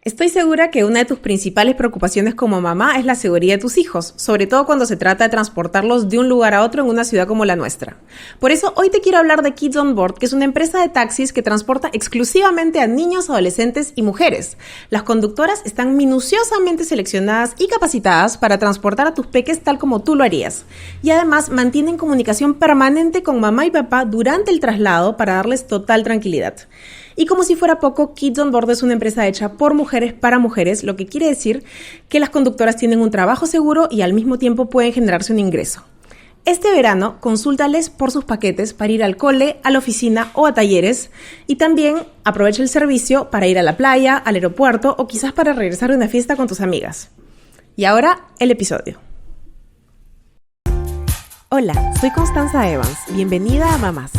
Estoy segura que una de tus principales preocupaciones como mamá es la seguridad de tus hijos, sobre todo cuando se trata de transportarlos de un lugar a otro en una ciudad como la nuestra. Por eso hoy te quiero hablar de Kids on Board, que es una empresa de taxis que transporta exclusivamente a niños, adolescentes y mujeres. Las conductoras están minuciosamente seleccionadas y capacitadas para transportar a tus peques tal como tú lo harías. Y además mantienen comunicación permanente con mamá y papá durante el traslado para darles total tranquilidad. Y como si fuera poco, Kids on Board es una empresa hecha por mujeres para mujeres, lo que quiere decir que las conductoras tienen un trabajo seguro y al mismo tiempo pueden generarse un ingreso. Este verano, consúltales por sus paquetes para ir al cole, a la oficina o a talleres, y también aprovecha el servicio para ir a la playa, al aeropuerto o quizás para regresar de una fiesta con tus amigas. Y ahora, el episodio. Hola, soy Constanza Evans. Bienvenida a Mamás.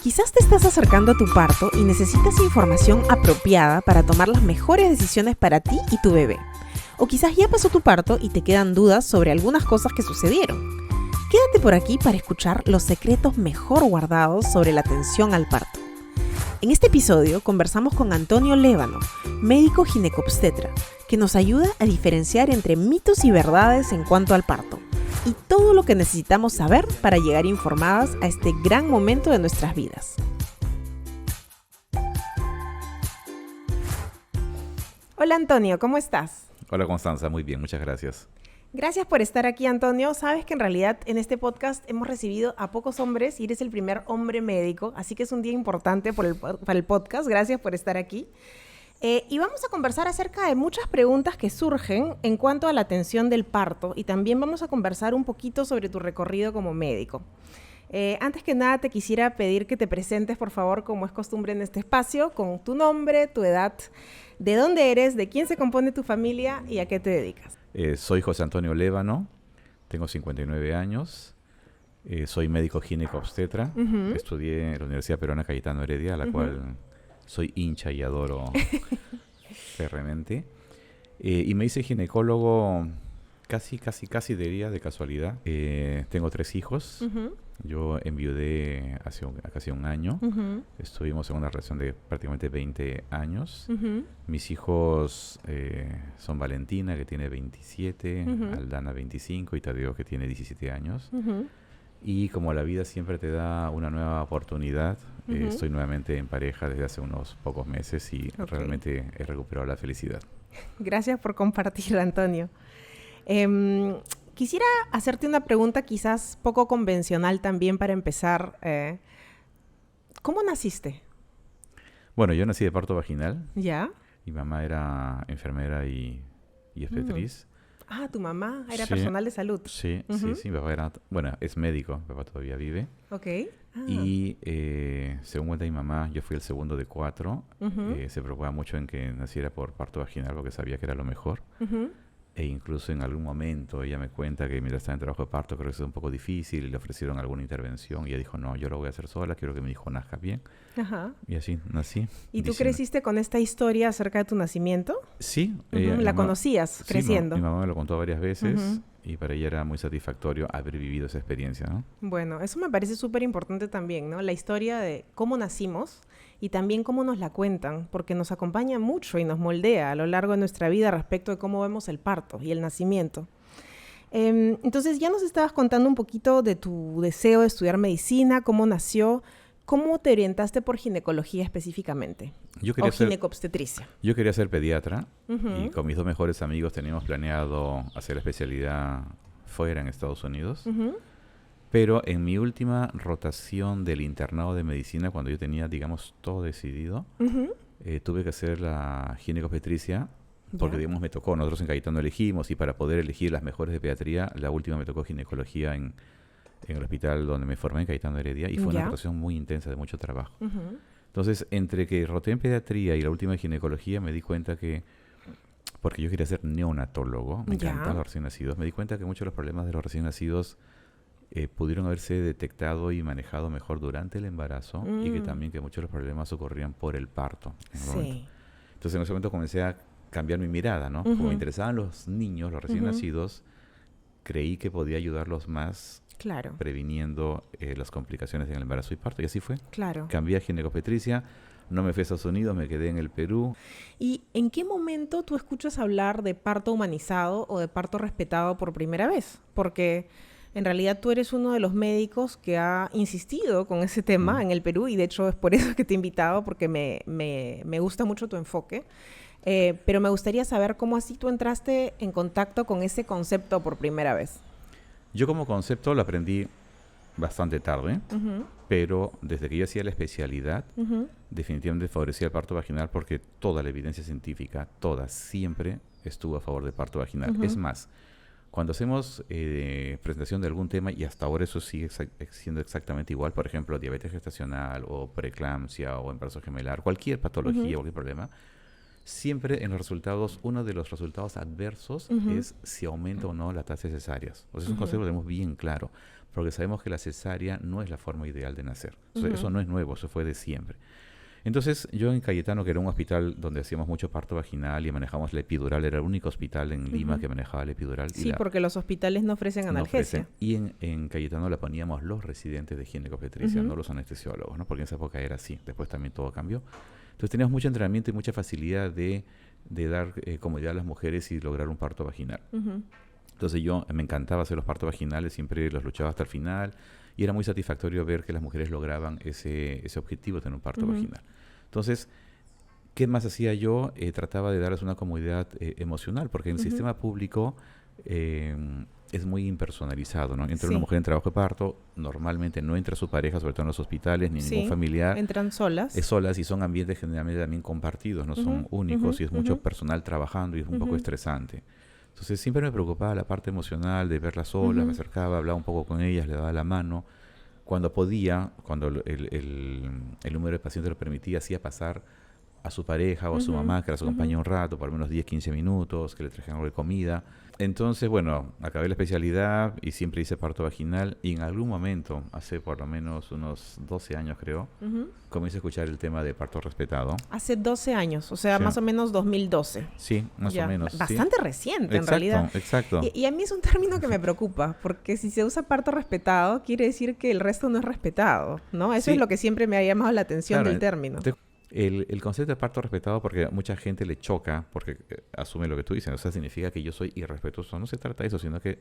Quizás te estás acercando a tu parto y necesitas información apropiada para tomar las mejores decisiones para ti y tu bebé. O quizás ya pasó tu parto y te quedan dudas sobre algunas cosas que sucedieron. Quédate por aquí para escuchar los secretos mejor guardados sobre la atención al parto. En este episodio conversamos con Antonio Lévano, médico ginecobstetra, que nos ayuda a diferenciar entre mitos y verdades en cuanto al parto. Y todo lo que necesitamos saber para llegar informadas a este gran momento de nuestras vidas. Hola Antonio, ¿cómo estás? Hola Constanza, muy bien, muchas gracias. Gracias por estar aquí, Antonio. Sabes que en realidad en este podcast hemos recibido a pocos hombres y eres el primer hombre médico, así que es un día importante para el podcast. Gracias por estar aquí. Y vamos a conversar acerca de muchas preguntas que surgen en cuanto a la atención del parto y también vamos a conversar un poquito sobre tu recorrido como médico. Antes que nada te quisiera pedir que te presentes, por favor, como es costumbre en este espacio, con tu nombre, tu edad, de dónde eres, de quién se compone tu familia y a qué te dedicas. Soy José Antonio Lévano, tengo 59 años, soy médico ginecobstetra, estudié en la Universidad Peruana Cayetano Heredia, a la cual soy hincha y adoro ferremente. Y me hice ginecólogo casi diría de casualidad. Tengo 3 hijos. Yo enviudé hace casi un año. Estuvimos en una relación de prácticamente 20 años. Mis hijos son Valentina, que tiene 27, Aldana 25 y Tadeo, que tiene 17 años. Y como la vida siempre te da una nueva oportunidad, estoy nuevamente en pareja desde hace unos pocos meses y realmente he recuperado la felicidad. Gracias por compartir, Antonio. Quisiera hacerte una pregunta quizás poco convencional también para empezar. ¿Cómo naciste? Bueno, yo nací de parto vaginal. ¿Ya? Mi mamá era enfermera y obstetriz. Ah, tu mamá era personal de salud. Sí, mi papá era, es médico, mi papá todavía vive. Ok. Y según cuenta mi mamá, yo fui el segundo de 4. Se preocupaba mucho en que naciera por parto vaginal porque sabía que era lo mejor. E incluso en algún momento ella me cuenta que mientras estaba en trabajo de parto creo que fue un poco difícil y le ofrecieron alguna intervención y ella dijo, no, yo lo voy a hacer sola, quiero que mi hijo nazca bien. Y así nací. ¿Y tú creciste con esta historia acerca de tu nacimiento? Sí. ¿La conocías creciendo? Mi mamá me lo contó varias veces y para ella era muy satisfactorio haber vivido esa experiencia, ¿no? Bueno, eso me parece súper importante también, ¿no? La historia de cómo nacimos y también cómo nos la cuentan, porque nos acompaña mucho y nos moldea a lo largo de nuestra vida respecto de cómo vemos el parto y el nacimiento. Entonces ya nos estabas contando un poquito de tu deseo de estudiar medicina, cómo nació, cómo te orientaste por ginecología específicamente, o ginecobstetricia. Yo quería ser pediatra y con mis 2 mejores amigos teníamos planeado hacer la especialidad fuera en Estados Unidos. Pero en mi última rotación del internado de medicina, cuando yo tenía, digamos, todo decidido, tuve que hacer la ginecobstetricia, porque, digamos, me tocó. Nosotros en Cayetano elegimos, y para poder elegir las mejores de pediatría, la última me tocó ginecología en el hospital donde me formé, en Cayetano Heredia, y fue una rotación muy intensa, de mucho trabajo. Entonces, entre que roté en pediatría y la última en ginecología, me di cuenta que, porque yo quería ser neonatólogo, me encantaban los recién nacidos, me di cuenta que muchos de los problemas de los recién nacidos pudieron haberse detectado y manejado mejor durante el embarazo y que también que muchos de los problemas ocurrían por el parto. Entonces en ese momento comencé a cambiar mi mirada, ¿no? Como me interesaban los niños, los recién nacidos, creí que podía ayudarlos más previniendo las complicaciones en el embarazo y parto. Y así fue. Claro. Cambié a ginecobstetricia. no me fui a Estados Unidos, me quedé en el Perú. ¿Y en qué momento tú escuchas hablar de parto humanizado o de parto respetado por primera vez? Porque en realidad tú eres uno de los médicos que ha insistido con ese tema en el Perú, y de hecho es por eso que te he invitado, porque me gusta mucho tu enfoque. Pero me gustaría saber cómo así tú entraste en contacto con ese concepto por primera vez. Yo como concepto lo aprendí bastante tarde, pero desde que yo hacía la especialidad, definitivamente favorecía el parto vaginal porque toda la evidencia científica, toda, siempre estuvo a favor del parto vaginal. Es más, cuando hacemos presentación de algún tema, y hasta ahora eso sigue siendo exactamente igual, por ejemplo, diabetes gestacional o preeclampsia o embarazo gemelar, cualquier patología, cualquier problema, siempre en los resultados, uno de los resultados adversos es si aumenta o no la tasa de cesáreas. O sea, es un concepto que tenemos bien claro, porque sabemos que la cesárea no es la forma ideal de nacer. O sea, eso no es nuevo, eso fue de siempre. Entonces, yo en Cayetano, que era un hospital donde hacíamos mucho parto vaginal y manejamos la epidural, era el único hospital en Lima que manejaba la epidural. Sí, porque los hospitales no ofrecen analgesia. No ofrecen, y en Cayetano la poníamos los residentes de ginecobstetricia, no los anestesiólogos, ¿no? Porque en esa época era así, después también todo cambió. Entonces teníamos mucho entrenamiento y mucha facilidad de dar comodidad a las mujeres y lograr un parto vaginal. Entonces me encantaba hacer los partos vaginales, siempre los luchaba hasta el final, y era muy satisfactorio ver que las mujeres lograban ese objetivo de tener un parto vaginal. Entonces, ¿qué más hacía yo? Trataba de darles una comodidad emocional, porque en el sistema público es muy impersonalizado, ¿no? Entra una mujer en trabajo de parto, normalmente no entra su pareja, sobre todo en los hospitales, ni ningún familiar. Entran solas. Solas, y son ambientes generalmente también compartidos, no son únicos, y es mucho personal trabajando y es un poco estresante. Entonces siempre me preocupaba la parte emocional de verlas solas, me acercaba, hablaba un poco con ellas, le daba la mano. Cuando podía, cuando el número de pacientes lo permitía, hacía pasar a su pareja o a su mamá, que era su compañía un rato, por lo menos 10, 15 minutos, que le trajeran algo de comida. Entonces, bueno, acabé la especialidad y siempre hice parto vaginal, y en algún momento, hace por lo menos unos 12 años creo, comencé a escuchar el tema de parto respetado. Hace 12 años, o sea, más o menos 2012. Sí, más o menos. Bastante reciente, en realidad. Exacto. Y a mí es un término que me preocupa, porque si se usa parto respetado, quiere decir que el resto no es respetado, ¿no? Eso es lo que siempre me ha llamado la atención del término. El concepto de parto respetado, porque a mucha gente le choca, porque asume lo que tú dices, o sea, significa que yo soy irrespetuoso. No se trata de eso, sino que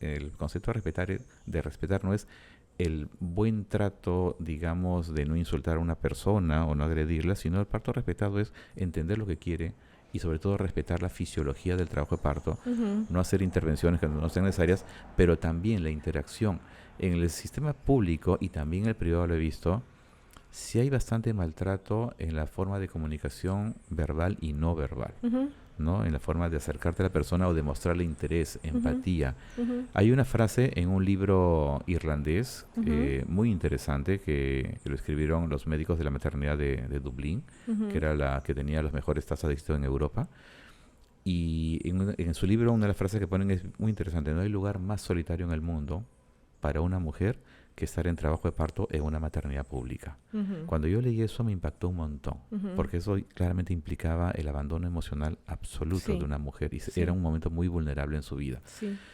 el concepto de respetar no es el buen trato, digamos, de no insultar a una persona o no agredirla, sino el parto respetado es entender lo que quiere y sobre todo respetar la fisiología del trabajo de parto, no hacer intervenciones que no sean necesarias, pero también la interacción. En el sistema público y también en el privado lo he visto, sí hay bastante maltrato en la forma de comunicación verbal y no verbal, ¿no? En la forma de acercarte a la persona o de mostrarle interés, empatía. Hay una frase en un libro irlandés muy interesante que lo escribieron los médicos de la maternidad de Dublín, que era la que tenía las mejores tasas de éxito en Europa. Y en su libro una de las frases que ponen es muy interesante: no hay lugar más solitario en el mundo para una mujer que estar en trabajo de parto en una maternidad pública. Cuando yo leí eso me impactó un montón, porque eso claramente implicaba el abandono emocional absoluto de una mujer, y era un momento muy vulnerable en su vida.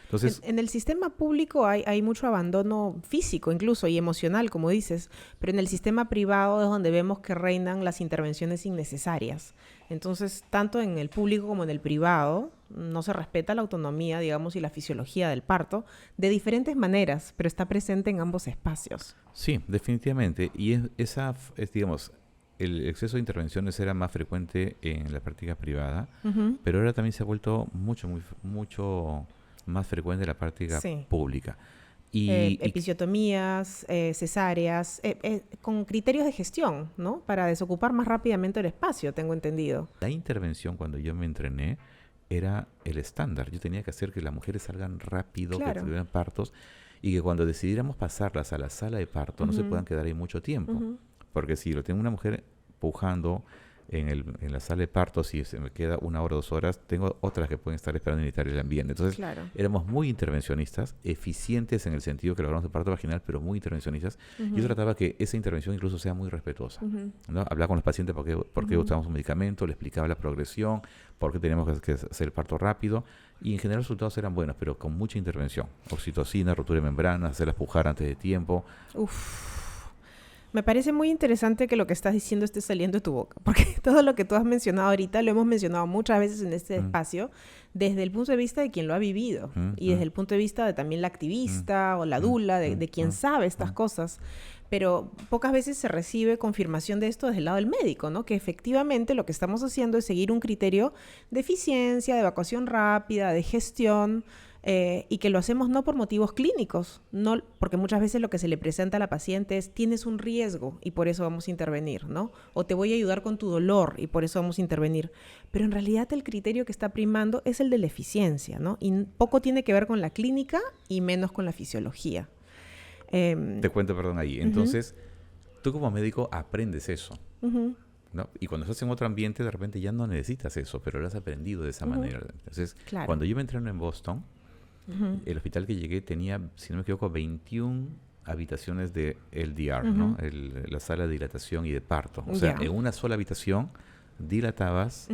Entonces, en el sistema público hay mucho abandono físico incluso y emocional, como dices, pero en el sistema privado es donde vemos que reinan las intervenciones innecesarias. Entonces, tanto en el público como en el privado no se respeta la autonomía, digamos, y la fisiología del parto de diferentes maneras, pero está presente en ambos espacios. Sí, definitivamente. Y digamos, el exceso de intervenciones era más frecuente en la práctica privada, pero ahora también se ha vuelto mucho más frecuente en la práctica pública. Episiotomías, cesáreas, con criterios de gestión, ¿no? Para desocupar más rápidamente el espacio, tengo entendido. La intervención, cuando yo me entrené, era el estándar. Yo tenía que hacer que las mujeres salgan rápido, que tuvieran partos, y que cuando decidiéramos pasarlas a la sala de parto no se puedan quedar ahí mucho tiempo. Porque si lo tengo una mujer pujando en la sala de parto, si se me queda 1 hora, 2 horas, tengo otras que pueden estar esperando en el ambiente. Entonces, éramos muy intervencionistas, eficientes en el sentido que logramos el parto vaginal, pero muy intervencionistas. Yo trataba que esa intervención incluso sea muy respetuosa, ¿no? Hablaba con los pacientes por qué usábamos un medicamento, le explicaba la progresión, por qué teníamos que hacer el parto rápido, y en general los resultados eran buenos, pero con mucha intervención. Oxitocina, rotura de membranas, hacerlas pujar antes de tiempo. Me parece muy interesante que lo que estás diciendo esté saliendo de tu boca, porque todo lo que tú has mencionado ahorita lo hemos mencionado muchas veces en este espacio desde el punto de vista de quien lo ha vivido y desde el punto de vista de también la activista o la dula, de quien sabe estas cosas. Pero pocas veces se recibe confirmación de esto desde el lado del médico, ¿no? Que efectivamente lo que estamos haciendo es seguir un criterio de eficiencia, de evacuación rápida, de gestión, y que lo hacemos no por motivos clínicos, no, porque muchas veces lo que se le presenta a la paciente es tienes un riesgo y por eso vamos a intervenir, ¿no? O te voy a ayudar con tu dolor y por eso vamos a intervenir. Pero en realidad el criterio que está primando es el de la eficiencia, ¿no? Y poco tiene que ver con la clínica y menos con la fisiología. Te cuento, perdón, ahí. Entonces, tú como médico aprendes eso, ¿no? Y cuando estás en otro ambiente, de repente ya no necesitas eso, pero lo has aprendido de esa manera. Entonces, cuando yo me entreno en Boston, el hospital que llegué tenía, si no me equivoco, 21 habitaciones de LDR, ¿no? La sala de dilatación y de parto. O sea, en una sola habitación dilatabas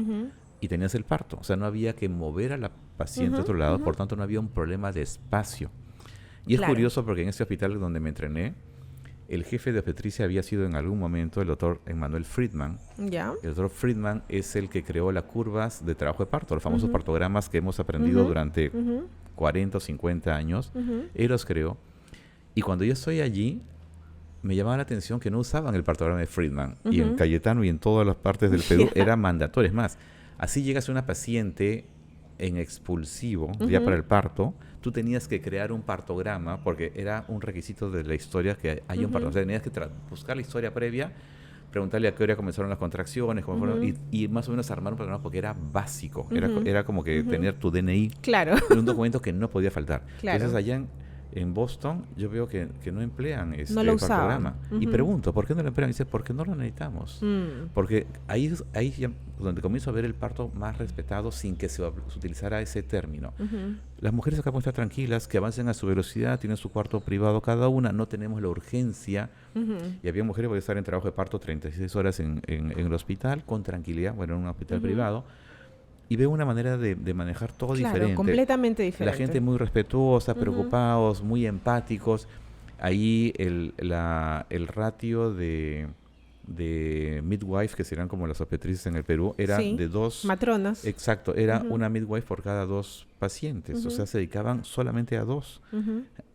y tenías el parto. O sea, no había que mover a la paciente a otro lado, por tanto no había un problema de espacio. Y es curioso porque en ese hospital donde me entrené, el jefe de obstetricia había sido en algún momento el doctor Emmanuel Friedman. ¿Ya? El doctor Friedman es el que creó las curvas de trabajo de parto, los famosos partogramas que hemos aprendido durante 40 o 50 años. Él los creó. Y cuando yo estoy allí, me llamaba la atención que no usaban el partograma de Friedman. Y en Cayetano y en todas las partes del Perú era mandatorio. Es más, así llegas a una paciente en expulsivo, ya para el parto, tú tenías que crear un partograma, porque era un requisito de la historia que haya un parto. O sea, tenías que buscar la historia previa, preguntarle a qué hora comenzaron las contracciones, cómo fueron, y más o menos armar un programa porque era básico. Era como que tener tu DNI. Claro. Era un documento que no podía faltar. Claro. Entonces allá en Boston yo veo que no emplean este programa. Y pregunto, ¿por qué no lo emplean? Y dice, porque no lo necesitamos. Porque ahí ya donde comienzo a ver el parto más respetado sin que se utilizara ese término. Las mujeres acá pueden estar tranquilas, que avancen a su velocidad, tienen su cuarto privado cada una, no tenemos la urgencia. Y había mujeres que podían estar en trabajo de parto 36 horas en el hospital con tranquilidad, bueno, en un hospital privado. Y veo una manera de manejar todo diferente. Completamente diferente. La gente muy respetuosa, preocupados, muy empáticos. Ahí el ratio de midwife, que serán como las obstetrices en el Perú, era de 2... matronas. Exacto, era una midwife por cada 2 pacientes. O sea, se dedicaban solamente a 2.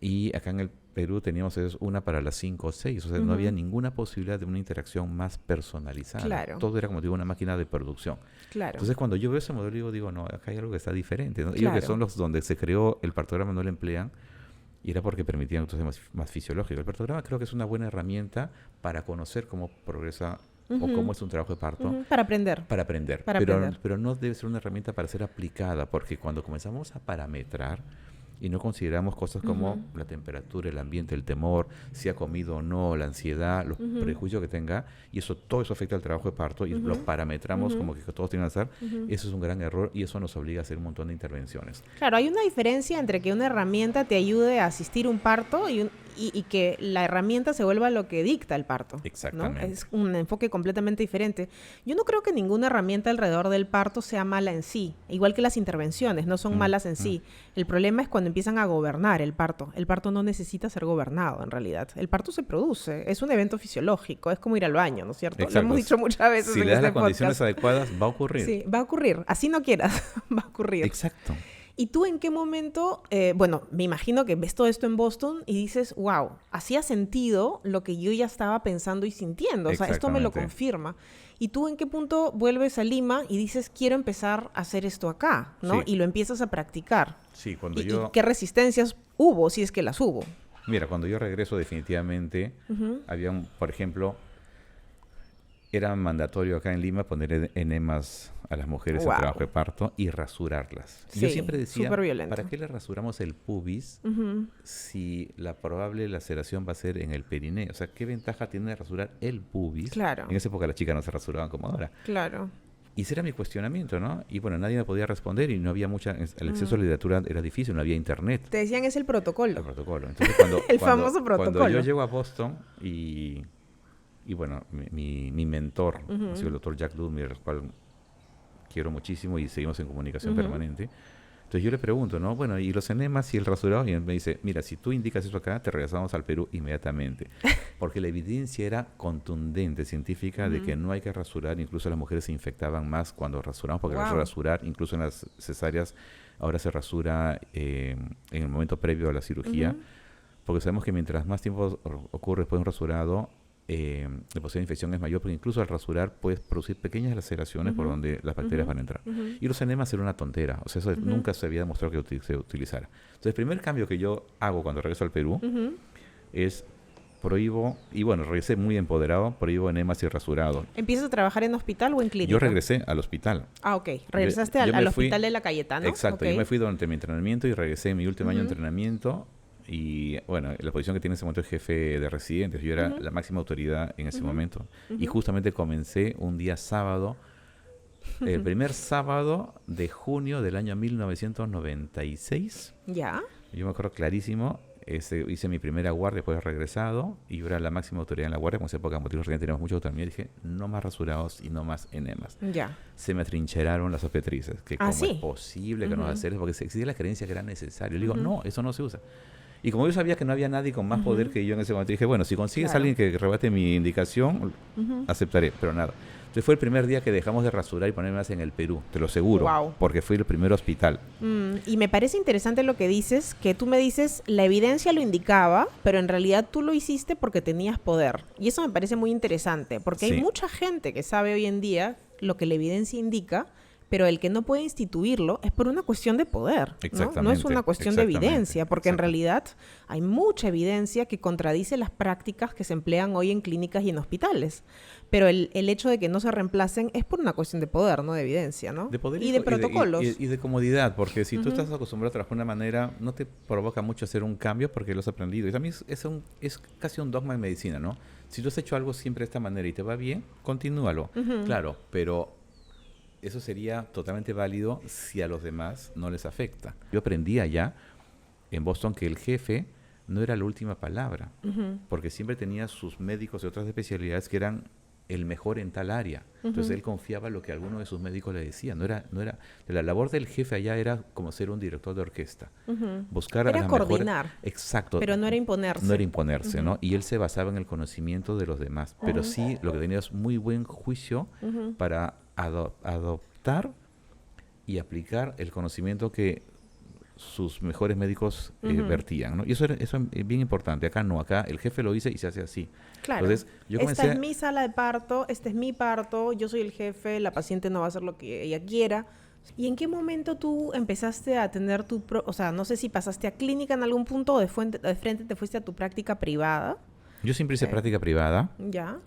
Y acá en el Perú teníamos una para las 5 o 6. O sea, no había ninguna posibilidad de una interacción más personalizada. Claro. Todo era, como digo, una máquina de producción. Claro. Entonces, cuando yo veo ese modelo, digo, no, acá hay algo que está diferente, ¿no? Claro. Y que son los donde se creó el partograma, no lo emplean, y era porque permitían entonces más fisiológico. El partograma creo que es una buena herramienta para conocer cómo progresa o cómo es un trabajo de parto. Para aprender. Pero no debe ser una herramienta para ser aplicada, porque cuando comenzamos a parametrar y no consideramos cosas como la temperatura, el ambiente, el temor, si ha comido o no, la ansiedad, los prejuicios que tenga, y todo eso afecta al trabajo de parto, y lo parametramos como que todos tienen que hacer, eso es un gran error y eso nos obliga a hacer un montón de intervenciones. Claro, hay una diferencia entre que una herramienta te ayude a asistir un parto y que la herramienta se vuelva lo que dicta el parto. Exactamente. ¿No? Es un enfoque completamente diferente. Yo no creo que ninguna herramienta alrededor del parto sea mala en sí, igual que las intervenciones no son malas en sí. El problema es cuando empiezan a gobernar el parto. El parto no necesita ser gobernado, en realidad. El parto se produce, es un evento fisiológico, es como ir al baño, ¿no es cierto? Exacto. Lo hemos dicho muchas veces si en le das este las condiciones podcast. adecuadas, va a ocurrir. Sí, va a ocurrir. Así no quieras, va a ocurrir. Exacto. ¿Y tú en qué momento, bueno, me imagino que ves todo esto en Boston y dices, wow, hacía sentido lo que yo ya estaba pensando y sintiendo, o sea, esto me lo confirma. ¿Y tú en qué punto vuelves a Lima y dices, quiero empezar a hacer esto acá, ¿no? Sí. Y lo empiezas a practicar. Sí, cuando ¿Y qué resistencias hubo, si es que las hubo? Mira, cuando yo regreso definitivamente, había, por ejemplo, era mandatorio acá en Lima poner enemas a las mujeres en trabajo de parto y rasurarlas. Sí, yo siempre decía, superviolento. ¿para qué le rasuramos el pubis si la probable laceración va a ser en el perineo? O sea, ¿qué ventaja tiene rasurar el pubis? Claro. En esa época las chicas no se rasuraban como ahora. Claro. Y ese era mi cuestionamiento, ¿no? Y bueno, nadie me podía responder y no había el acceso a la literatura era difícil, no había internet. Te decían, es el protocolo. El protocolo. Entonces, famoso protocolo. Cuando yo llego a Boston y bueno, mi mentor, ha sido el doctor Jack Ludmir, el cual quiero muchísimo y seguimos en comunicación permanente. Entonces yo le pregunto, ¿no? Bueno, ¿y los enemas y el rasurado? Y él me dice, mira, si tú indicas eso acá, te regresamos al Perú inmediatamente. Porque la evidencia era contundente, científica, de que no hay que rasurar. Incluso las mujeres se infectaban más cuando rasuramos, porque rasurar, incluso en las cesáreas, ahora se rasura en el momento previo a la cirugía. Porque sabemos que mientras más tiempo ocurre después de un rasurado, la posibilidad de infección es mayor, porque incluso al rasurar puedes producir pequeñas laceraciones por donde las bacterias van a entrar. Y los enemas era una tontera, o sea, eso nunca se había demostrado que se utilizara. Entonces, el primer cambio que yo hago cuando regreso al Perú es prohíbo, y bueno, regresé muy empoderado, prohíbo enemas y rasurado. ¿Empiezas a trabajar en hospital o en clínica? Yo regresé al hospital. Ah, ok. ¿Regresaste al hospital de la Cayetano? Exacto, yo me fui durante mi entrenamiento y regresé en mi último año de entrenamiento. Y bueno, la posición que tiene en ese momento es jefe de residentes. Yo era la máxima autoridad en ese momento. Y justamente comencé un día sábado, el primer sábado de junio del año 1996. ¿Ya? Yo me acuerdo clarísimo. Hice mi primera guardia después de regresado. Y yo era la máxima autoridad en la guardia. Como en esa época, motivos residentes, teníamos mucha autonomía. Dije, no más rasurados y no más enemas. Ya. Se me atrincheraron las obstetrices. Que cómo es posible que no hacer eso, porque se existía la creencia que era necesario. Le digo, no, eso no se usa. Y como yo sabía que no había nadie con más poder que yo en ese momento, dije, bueno, si consigues a alguien que rebate mi indicación, aceptaré, pero nada. Entonces fue el primer día que dejamos de rasurar y ponerme más en el Perú, te lo aseguro, porque fui el primer hospital. Y me parece interesante lo que dices, que tú me dices, la evidencia lo indicaba, pero en realidad tú lo hiciste porque tenías poder. Y eso me parece muy interesante, porque hay mucha gente que sabe hoy en día lo que la evidencia indica, pero el que no puede instituirlo es por una cuestión de poder, ¿no? No es una cuestión de evidencia, porque en realidad hay mucha evidencia que contradice las prácticas que se emplean hoy en clínicas y en hospitales. Pero el hecho de que no se reemplacen es por una cuestión de poder, no de evidencia, ¿no? De poder y de protocolos. Y de comodidad, porque si tú estás acostumbrado a trabajar de una manera, no te provoca mucho hacer un cambio porque lo has aprendido. Y también es casi un dogma en medicina, ¿no? Si tú has hecho algo siempre de esta manera y te va bien, continúalo. Claro, pero eso sería totalmente válido si a los demás no les afecta. Yo aprendí allá en Boston que el jefe no era la última palabra, porque siempre tenía sus médicos de otras especialidades que eran el mejor en tal área. Entonces él confiaba en lo que alguno de sus médicos le decía. No era la labor del jefe allá era como ser un director de orquesta. Buscar era a las coordinar. Exacto. Pero no era imponerse. No era imponerse, ¿no? Y él se basaba en el conocimiento de los demás. Pero sí, lo que tenía es muy buen juicio para adoptar y aplicar el conocimiento que sus mejores médicos vertían, ¿no? Y eso es bien importante. Acá no, acá el jefe lo dice y se hace así. Claro. Entonces, yo esta es mi sala de parto, este es mi parto, yo soy el jefe, la paciente no va a hacer lo que ella quiera. ¿Y en qué momento tú empezaste a tener o sea, no sé si pasaste a clínica en algún punto o de frente te fuiste a tu práctica privada? Yo siempre hice práctica privada. Ya.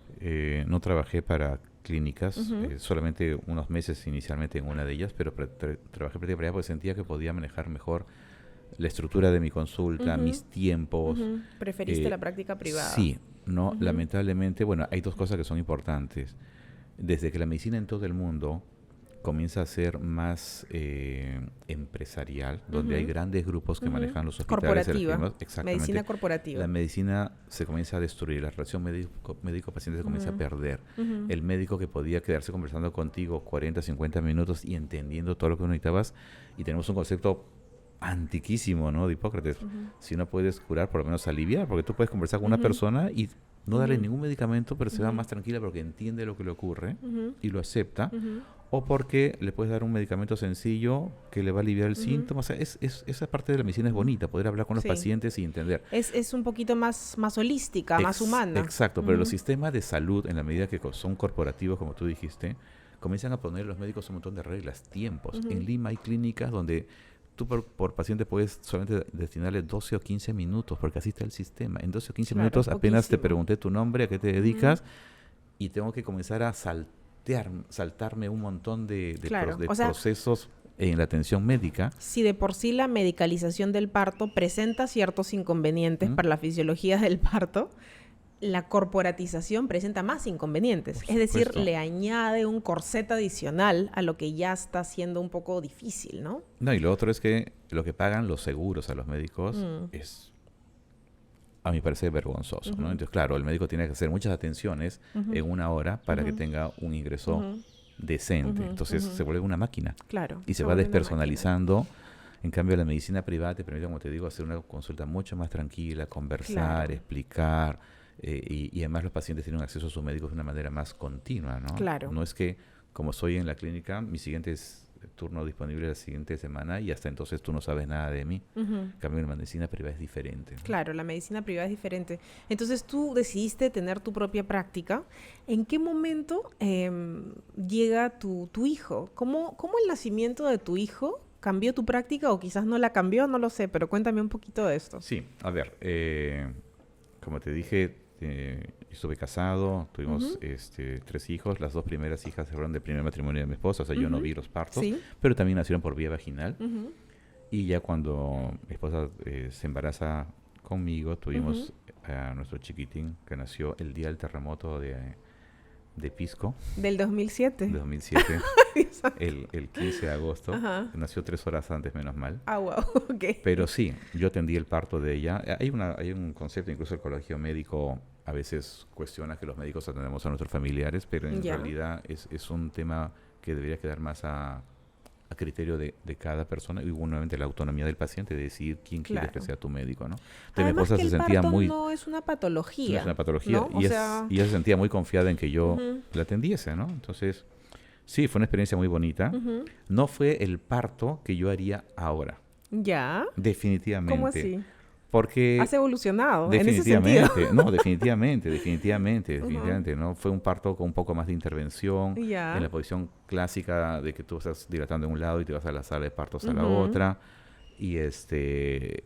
No trabajé para clínicas, solamente unos meses inicialmente en una de ellas, pero trabajé práctica privada porque sentía que podía manejar mejor la estructura de mi consulta, mis tiempos. ¿Preferiste la práctica privada? Sí, no, lamentablemente, bueno, hay dos cosas que son importantes. Desde que la medicina en todo el mundo comienza a ser más empresarial, donde hay grandes grupos que manejan los hospitales. Corporativa, exactamente. Medicina corporativa. La medicina se comienza a destruir, la relación médico-paciente se comienza a perder. El médico que podía quedarse conversando contigo 40, 50 minutos y entendiendo todo lo que necesitabas, y tenemos un concepto antiquísimo, ¿no? De Hipócrates. Si no puedes curar, por lo menos aliviar, porque tú puedes conversar con una persona y no darle ningún medicamento, pero se va más tranquila porque entiende lo que le ocurre y lo acepta, o porque le puedes dar un medicamento sencillo que le va a aliviar el síntoma. O sea, esa parte de la medicina es bonita, poder hablar con los pacientes y entender. Es un poquito más holística, más humana. Exacto, pero los sistemas de salud, en la medida que son corporativos, como tú dijiste, comienzan a poner los médicos un montón de reglas, tiempos. En Lima hay clínicas donde tú por paciente puedes solamente destinarle 12 o 15 minutos, porque así está el sistema. En 12 o 15 minutos apenas te pregunté tu nombre, a qué te dedicas, y tengo que comenzar a saltarme un montón de procesos en la atención médica. Si de por sí la medicalización del parto presenta ciertos inconvenientes para la fisiología del parto, la corporatización presenta más inconvenientes. Es decir, le añade un corset adicional a lo que ya está siendo un poco difícil, ¿no? No, y lo otro es que lo que pagan los seguros a los médicos es, a mi parecer, vergonzoso, ¿no? Entonces, claro, el médico tiene que hacer muchas atenciones en una hora para que tenga un ingreso decente. Entonces, se vuelve una máquina. Claro. Y se va despersonalizando En cambio, la medicina privada te permite, como te digo, hacer una consulta mucho más tranquila, conversar, explicar, y además los pacientes tienen acceso a sus médicos de una manera más continua, ¿no? Claro. No es que, como soy en la clínica, mi siguiente turno disponible la siguiente semana y hasta entonces tú no sabes nada de mí. En cambio, la medicina privada es diferente, ¿no? Claro, la medicina privada es diferente. Entonces tú decidiste tener tu propia práctica. ¿En qué momento llega tu hijo? ¿Cómo el nacimiento de tu hijo cambió tu práctica o quizás no la cambió? No lo sé, pero cuéntame un poquito de esto. Sí, a ver, como te dije, estuve casado, tuvimos 3 hijos. Las 2 primeras hijas fueron del primer matrimonio de mi esposa, o sea, yo no vi los partos, pero también nacieron por vía vaginal. Y ya cuando mi esposa se embaraza conmigo, tuvimos a nuestro chiquitín que nació el día del terremoto de Pisco. ¿Del 2007? De 2007, el 15 de agosto. Nació 3 horas antes, menos mal. Ah, wow, ok. Pero sí, yo atendí el parto de ella. Hay un concepto, incluso el colegio médico a veces cuestiona que los médicos atendemos a nuestros familiares, pero en realidad es un tema que debería quedar más a criterio de cada persona y nuevamente la autonomía del paciente de decidir quién quiere que sea tu médico, ¿no? Entonces además, mi esposa que se el sentía parto muy... no es una patología. No es una patología, ¿no? y ella se sentía muy confiada en que yo la atendiese, ¿no? Entonces, sí, fue una experiencia muy bonita. No fue el parto que yo haría ahora. ¿Ya? Definitivamente. ¿Cómo así? Porque has evolucionado definitivamente, en ese sentido. No, definitivamente, ¿no? Fue un parto con un poco más de intervención, en la posición clásica de que tú estás dilatando en un lado y te vas a la sala de partos a la otra, y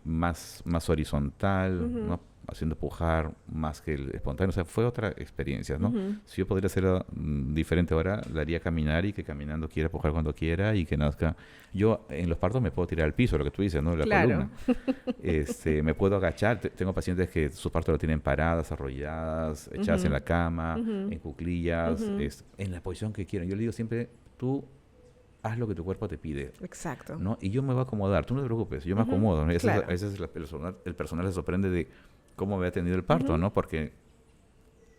más horizontal, ¿no? Haciendo pujar más que el espontáneo. O sea, fue otra experiencia, ¿no? Si yo podría ser diferente ahora, la haría caminar y que caminando quiera pujar cuando quiera y que nazca. Yo en los partos me puedo tirar al piso, lo que tú dices, ¿no? La columna. Me puedo agachar. Tengo pacientes que sus partos lo tienen paradas, arrolladas, echadas en la cama, en cuclillas, en la posición que quieran. Yo le digo siempre, tú haz lo que tu cuerpo te pide. Exacto. ¿No? Y yo me voy a acomodar. Tú no te preocupes, yo me acomodo, ¿no? A veces el personal se sorprende de cómo me ha tenido el parto, ¿no? Porque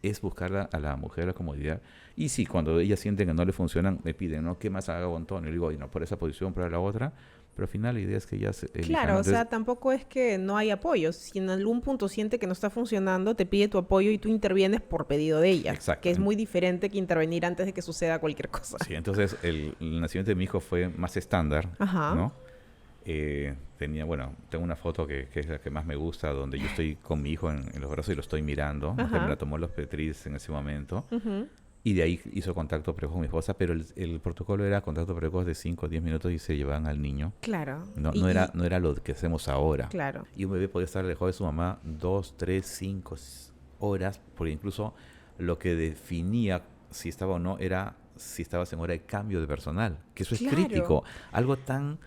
es buscar a la mujer la comodidad. Y sí, cuando ellas sienten que no le funcionan, me piden, ¿no? ¿Qué más haga Antonio? Y digo, no, por esa posición, por la otra. Pero al final la idea es que ellas elijan. Claro, entonces, o sea, tampoco es que no hay apoyo. Si en algún punto siente que no está funcionando, te pide tu apoyo y tú intervienes por pedido de ella. Exacto. Que es muy diferente que intervenir antes de que suceda cualquier cosa. Sí, entonces el nacimiento de mi hijo fue más estándar, ¿no? Tengo una foto que es la que más me gusta, donde yo estoy con mi hijo en los brazos y lo estoy mirando. Que me la tomó el obstetriz en ese momento. Y de ahí hizo contacto precoz con mi esposa, pero el protocolo era contacto precoz de 5 o 10 minutos y se llevaban al niño. Claro. No era lo que hacemos ahora. Claro. Y un bebé podía estar lejos de su mamá 2, 3, 5 horas, porque incluso lo que definía si estaba o no era si estabas en hora de cambio de personal, que eso es crítico. Algo tan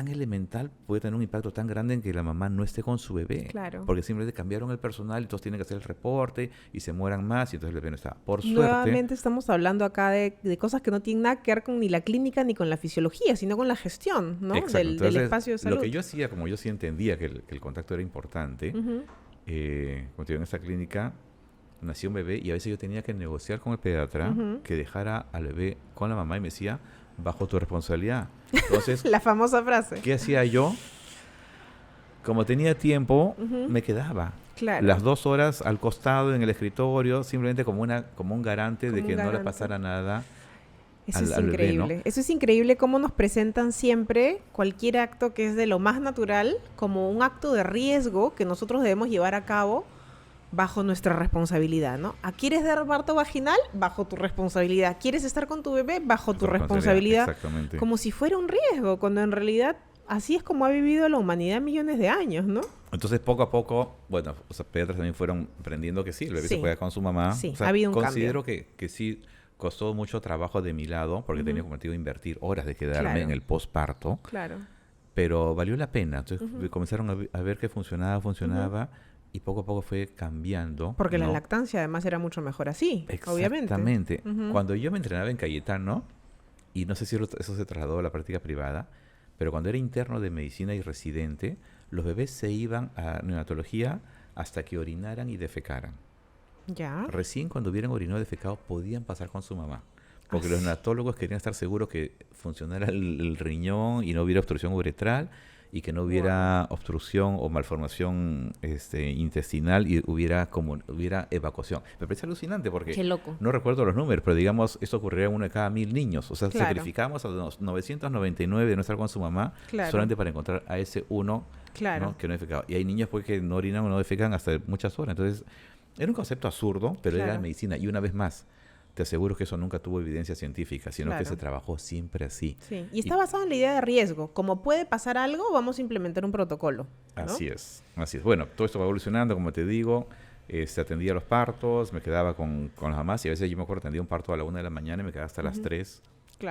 elemental puede tener un impacto tan grande en que la mamá no esté con su bebé. Claro. Porque simplemente cambiaron el personal y todos tienen que hacer el reporte y se mueran más y entonces el bebé no está. Por suerte... Nuevamente estamos hablando acá de cosas que no tienen nada que ver con ni la clínica ni con la fisiología, sino con la gestión, ¿no? Del espacio de salud. Lo que yo hacía, como yo sí entendía que el contacto era importante, como te digo, en esta clínica nació un bebé y a veces yo tenía que negociar con el pediatra que dejara al bebé con la mamá y me decía, bajo tu responsabilidad. Entonces, la famosa frase. ¿Qué hacía yo? Como tenía tiempo, me quedaba. Claro. Las 2 horas al costado en el escritorio, simplemente como un garante de que no le pasara nada. Eso es increíble. Bebé, ¿no? Eso es increíble cómo nos presentan siempre cualquier acto que es de lo más natural como un acto de riesgo que nosotros debemos llevar a cabo bajo nuestra responsabilidad, ¿no? ¿Quieres dar parto vaginal? Bajo tu responsabilidad. ¿Quieres estar con tu bebé? Bajo tu responsabilidad. Exactamente. Como si fuera un riesgo, cuando en realidad así es como ha vivido la humanidad millones de años, ¿no? Entonces, poco a poco, los pediatras también fueron aprendiendo que sí, el bebé se puede con su mamá. Sí, ha habido un considero cambio. que sí costó mucho trabajo de mi lado, porque tenía como objetivo invertir horas de quedarme en el posparto. Claro. Pero valió la pena. Entonces comenzaron a ver que funcionaba. Y poco a poco fue cambiando. Porque la lactancia además era mucho mejor así, obviamente. Exactamente. Cuando yo me entrenaba en Cayetano, y no sé si eso se trasladó a la práctica privada, pero cuando era interno de medicina y residente, los bebés se iban a neonatología hasta que orinaran y defecaran. Ya. Recién cuando hubieran orinado y defecado podían pasar con su mamá. Porque los neonatólogos querían estar seguros que funcionara el riñón y no hubiera obstrucción uretral y que no hubiera obstrucción o malformación intestinal y hubiera evacuación. Me parece alucinante porque Qué loco. no recuerdo los números, pero digamos, esto ocurriría a uno de cada 1000 niños. O sea, sacrificamos a los 999 de no estar con su mamá solamente para encontrar a ese uno ¿no? que no defecaba. Y hay niños pues, que no orinan o no defecan hasta muchas horas. Entonces, era un concepto absurdo, pero era medicina. Y una vez más, te aseguro que eso nunca tuvo evidencia científica, sino que se trabajó siempre así. Sí. Y está basado en la idea de riesgo. Como puede pasar algo, vamos a implementar un protocolo, ¿no? Así es. Bueno, todo esto va evolucionando, como te digo. Se atendía los partos, me quedaba con las mamás y a veces yo me acuerdo atendía un parto a la 1 de la mañana y me quedaba hasta las 3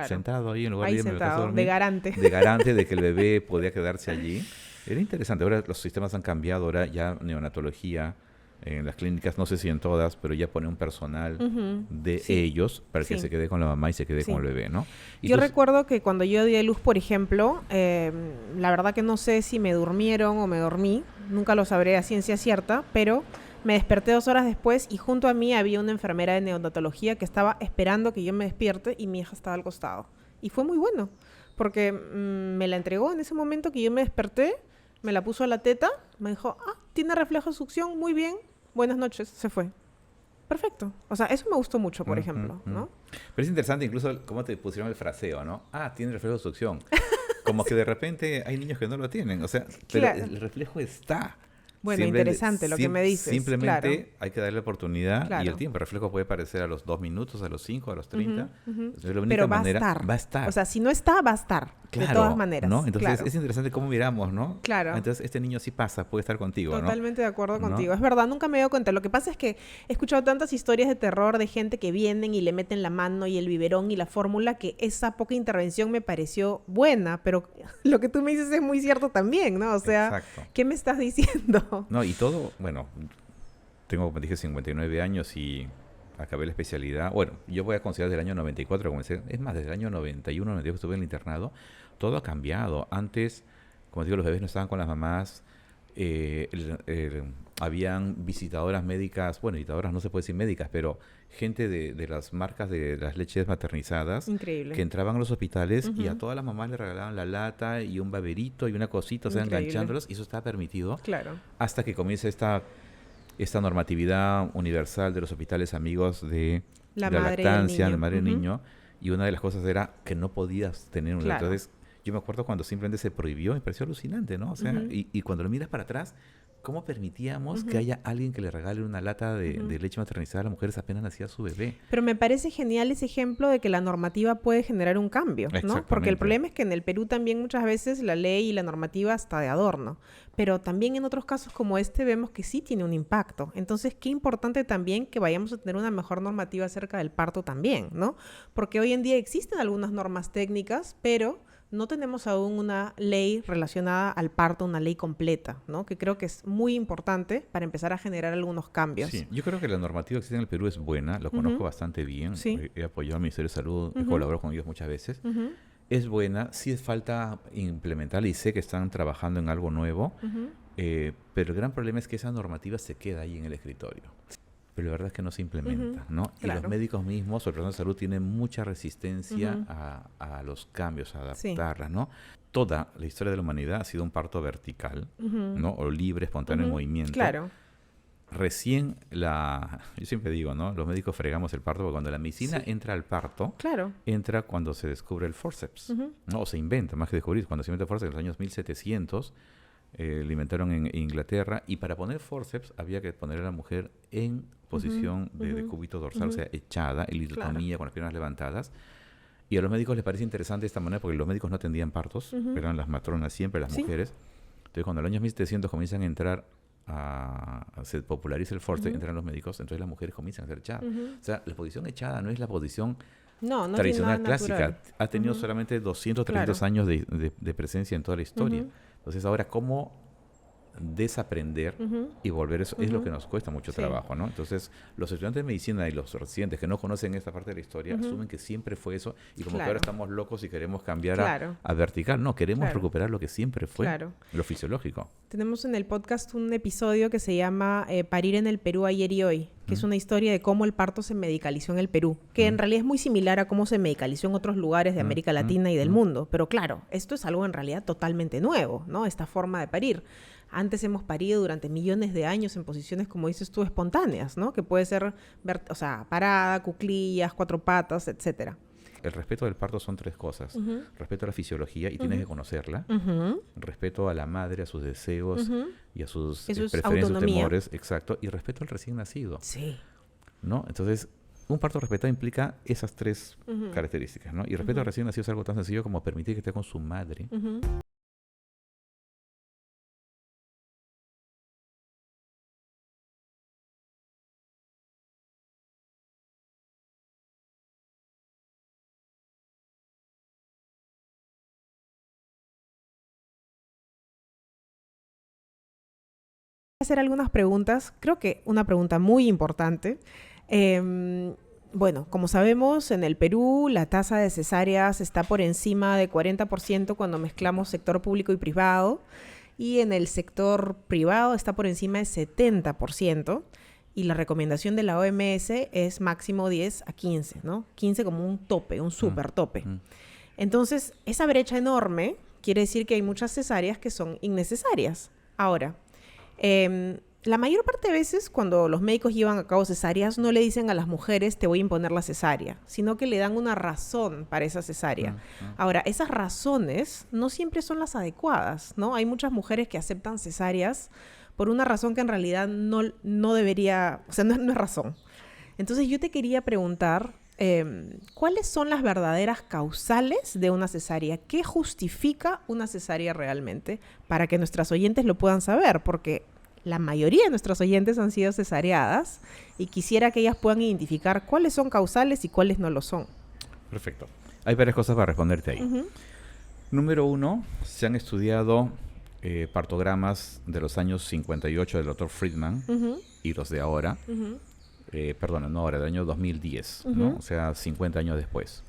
sentado ahí en lugar de irme a casa a dormir. De garante. De garante de que el bebé podía quedarse allí. Era interesante. Ahora los sistemas han cambiado, ahora ya neonatología en las clínicas, no sé si en todas, pero ya pone un personal de ellos para que se quede con la mamá y se quede con el bebé, ¿no? Y yo recuerdo que cuando yo di a luz, por ejemplo, la verdad que no sé si me durmieron o me dormí, nunca lo sabré a ciencia cierta, pero me desperté 2 horas después y junto a mí había una enfermera de neonatología que estaba esperando que yo me despierte y mi hija estaba al costado. Y fue muy bueno, porque me la entregó en ese momento que yo me desperté, me la puso a la teta, me dijo, tiene reflejo de succión, muy bien, buenas noches, se fue. Perfecto. O sea, eso me gustó mucho, por ejemplo, ¿no? Pero es interesante incluso cómo te pusieron el fraseo, ¿no? Tiene reflejo de succión. Como que de repente hay niños que no lo tienen. O sea, pero el reflejo está. Bueno, interesante lo que me dices. Simplemente hay que darle la oportunidad y el tiempo. El reflejo puede aparecer a los 2 minutos, a los 5, a los 30. Entonces, la única pero manera, va a estar. O sea, si no está, va a estar. De todas maneras. ¿No? Entonces, es interesante cómo miramos, ¿no? Claro. Entonces, este niño sí pasa, puede estar contigo, Totalmente de acuerdo contigo. Es verdad, nunca me he dado cuenta. Lo que pasa es que he escuchado tantas historias de terror de gente que vienen y le meten la mano y el biberón y la fórmula, que esa poca intervención me pareció buena, pero lo que tú me dices es muy cierto también, ¿no? O sea, ¿qué me estás diciendo? No, y todo, bueno, tengo, como dije, 59 años y acabé la especialidad. Bueno, yo voy a considerar desde el año 94, comencé, es más, desde el año 91, 92 estuve en el internado. Todo ha cambiado. Antes, como digo, los bebés no estaban con las mamás. Habían visitadoras médicas, bueno, visitadoras no se puede decir médicas, pero gente de las marcas de las leches maternizadas. Increíble. Que entraban a los hospitales y a todas las mamás le regalaban la lata y un baberito y una cosita, o sea, enganchándolos, y eso estaba permitido. Claro. Hasta que comienza esta normatividad universal de los hospitales amigos de la lactancia, la madre y el niño, y una de las cosas era que no podías tener un claro. Entonces, yo me acuerdo cuando simplemente se prohibió, me pareció alucinante, ¿no? O sea, y cuando lo miras para atrás, ¿cómo permitíamos que haya alguien que le regale una lata de leche maternizada a las mujeres apenas nacía su bebé? Pero me parece genial ese ejemplo de que la normativa puede generar un cambio, ¿no? Porque el problema es que en el Perú también muchas veces la ley y la normativa está de adorno. Pero también en otros casos como este vemos que sí tiene un impacto. Entonces, qué importante también que vayamos a tener una mejor normativa acerca del parto también, ¿no? Porque hoy en día existen algunas normas técnicas, pero no tenemos aún una ley relacionada al parto, una ley completa, ¿no? Que creo que es muy importante para empezar a generar algunos cambios. Sí, yo creo que la normativa que existe en el Perú es buena, lo conozco bastante bien. Sí. He apoyado al Ministerio de Salud, he colaborado con ellos muchas veces. Es buena, sí es falta implementarla y sé que están trabajando en algo nuevo, pero el gran problema es que esa normativa se queda ahí en el escritorio. Pero la verdad es que no se implementa, ¿no? Y los médicos mismos, o el personal de salud, tienen mucha resistencia a los cambios, a adaptarlas, ¿no? Toda la historia de la humanidad ha sido un parto vertical, ¿no? O libre, espontáneo en movimiento. Claro. Recién yo siempre digo, ¿no? Los médicos fregamos el parto porque cuando la medicina entra al parto, entra cuando se descubre el forceps, ¿no? O se inventa, más que descubrir, cuando se inventa el forceps en los años 1700, lo inventaron en Inglaterra, y para poner forceps había que poner a la mujer en posición de cúbito dorsal, o sea, echada, en litotomía, con las piernas levantadas. Y a los médicos les parece interesante de esta manera porque los médicos no atendían partos, eran las matronas siempre, las mujeres. Entonces, cuando en el año 1700 comienzan a entrar, se populariza el forceps, entran los médicos, entonces las mujeres comienzan a ser echadas. O sea, la posición echada no es la posición tradicional clásica. Ha tenido solamente 200, 300 años de presencia en toda la historia. Entonces, ahora, ¿cómo desaprender y volver eso. Es lo que nos cuesta mucho trabajo, ¿no? Entonces, los estudiantes de medicina y los residentes que no conocen esta parte de la historia asumen que siempre fue eso y como que ahora estamos locos y queremos cambiar a vertical. No, queremos recuperar lo que siempre fue, lo fisiológico. Tenemos en el podcast un episodio que se llama Parir en el Perú ayer y hoy, que es una historia de cómo el parto se medicalizó en el Perú, que en realidad es muy similar a cómo se medicalizó en otros lugares de América Latina y del mundo. Pero claro, esto es algo en realidad totalmente nuevo, ¿no? Esta forma de parir. Antes hemos parido durante millones de años en posiciones, como dices tú, espontáneas, ¿no? Que puede ser, parada, cuclillas, 4 patas, etcétera. El respeto del parto son 3 cosas. Respeto a la fisiología, y tienes que conocerla. Respeto a la madre, a sus deseos y a sus preferencias, sus temores. Exacto. Y respeto al recién nacido. Sí. ¿No? Entonces, un parto respetado implica esas 3 características, ¿no? Y respeto al recién nacido es algo tan sencillo como permitir que esté con su madre. Hacer algunas preguntas. Creo que una pregunta muy importante. Bueno, como sabemos, en el Perú la tasa de cesáreas está por encima de 40% cuando mezclamos sector público y privado, y en el sector privado está por encima de 70%, y la recomendación de la OMS es máximo 10 a 15, ¿no? 15 como un tope, un súper tope. Entonces, esa brecha enorme quiere decir que hay muchas cesáreas que son innecesarias. Ahora, la mayor parte de veces cuando los médicos llevan a cabo cesáreas no le dicen a las mujeres te voy a imponer la cesárea, sino que le dan una razón para esa cesárea. Ahora, esas razones no siempre son las adecuadas, ¿no? Hay muchas mujeres que aceptan cesáreas por una razón que en realidad no debería, o sea, no es razón. Entonces yo te quería preguntar, ¿cuáles son las verdaderas causales de una cesárea? ¿Qué justifica una cesárea realmente? Para que nuestras oyentes lo puedan saber, porque la mayoría de nuestros oyentes han sido cesareadas y quisiera que ellas puedan identificar cuáles son causales y cuáles no lo son. Perfecto. Hay varias cosas para responderte ahí. Número 1, se han estudiado partogramas de los años 58 del Dr. Friedman y los de ahora. Perdón, no ahora, del año 2010, ¿no? O sea, 50 años después.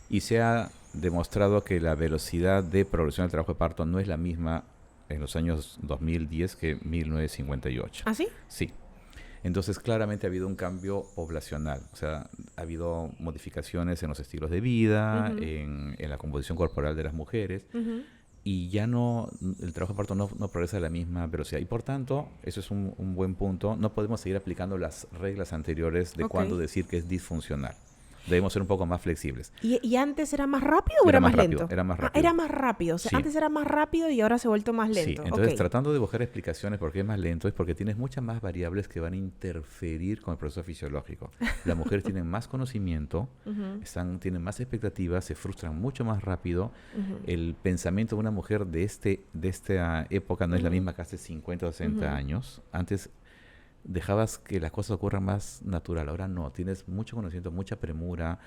Y se ha demostrado que la velocidad de progresión del trabajo de parto no es la misma en los años 2010 que 1958. ¿Ah, sí? Sí. Entonces, claramente ha habido un cambio poblacional. O sea, ha habido modificaciones en los estilos de vida, en la composición corporal de las mujeres. Y ya el trabajo de parto no progresa a la misma velocidad. Y por tanto, eso es un buen punto. No podemos seguir aplicando las reglas anteriores de cuándo decir que es disfuncional. Debemos ser un poco más flexibles. ¿Y antes era más rápido o era más lento? Era más rápido. Era más rápido. O sea, antes era más rápido y ahora se ha vuelto más lento. Sí, entonces tratando de buscar explicaciones por qué es más lento es porque tienes muchas más variables que van a interferir con el proceso fisiológico. Las mujeres tienen más conocimiento, tienen más expectativas, se frustran mucho más rápido. El pensamiento de una mujer de esta época no es la misma que hace 50 o 60 años. Antes dejabas que las cosas ocurran más natural. Ahora no, tienes mucho conocimiento, mucha premura.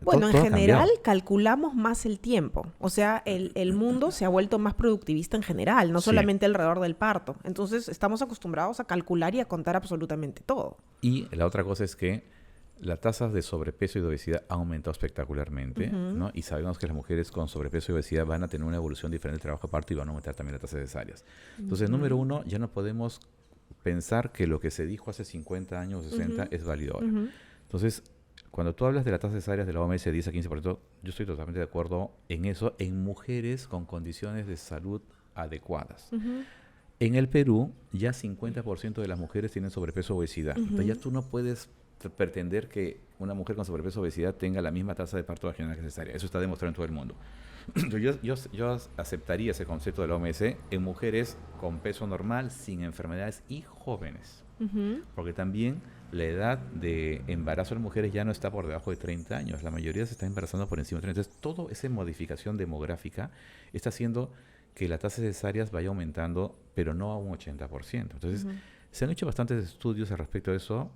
Bueno, en general calculamos más el tiempo. O sea, el mundo se ha vuelto más productivista en general, no solamente alrededor del parto. Entonces, estamos acostumbrados a calcular y a contar absolutamente todo. Y la otra cosa es que la tasa de sobrepeso y de obesidad ha aumentado espectacularmente, ¿no? Y sabemos que las mujeres con sobrepeso y obesidad van a tener una evolución diferente del trabajo de parto y van a aumentar también la tasa de cesáreas. Entonces, número 1, ya no podemos pensar que lo que se dijo hace 50 años o 60 es válido ahora. Entonces, cuando tú hablas de la tasa de cesáreas de la OMS de 10 a 15%, yo estoy totalmente de acuerdo en eso, en mujeres con condiciones de salud adecuadas. En el Perú, ya 50% de las mujeres tienen sobrepeso o obesidad. Entonces, ya tú no puedes pretender que una mujer con sobrepeso o obesidad tenga la misma tasa de parto vaginal que cesárea. Eso está demostrado en todo el mundo. Yo aceptaría ese concepto de la OMS en mujeres con peso normal, sin enfermedades y jóvenes. Porque también la edad de embarazo en mujeres ya no está por debajo de 30 años. La mayoría se está embarazando por encima de 30. Entonces, toda esa modificación demográfica está haciendo que la tasa de cesáreas vaya aumentando, pero no a un 80%. Entonces, se han hecho bastantes estudios al respecto de eso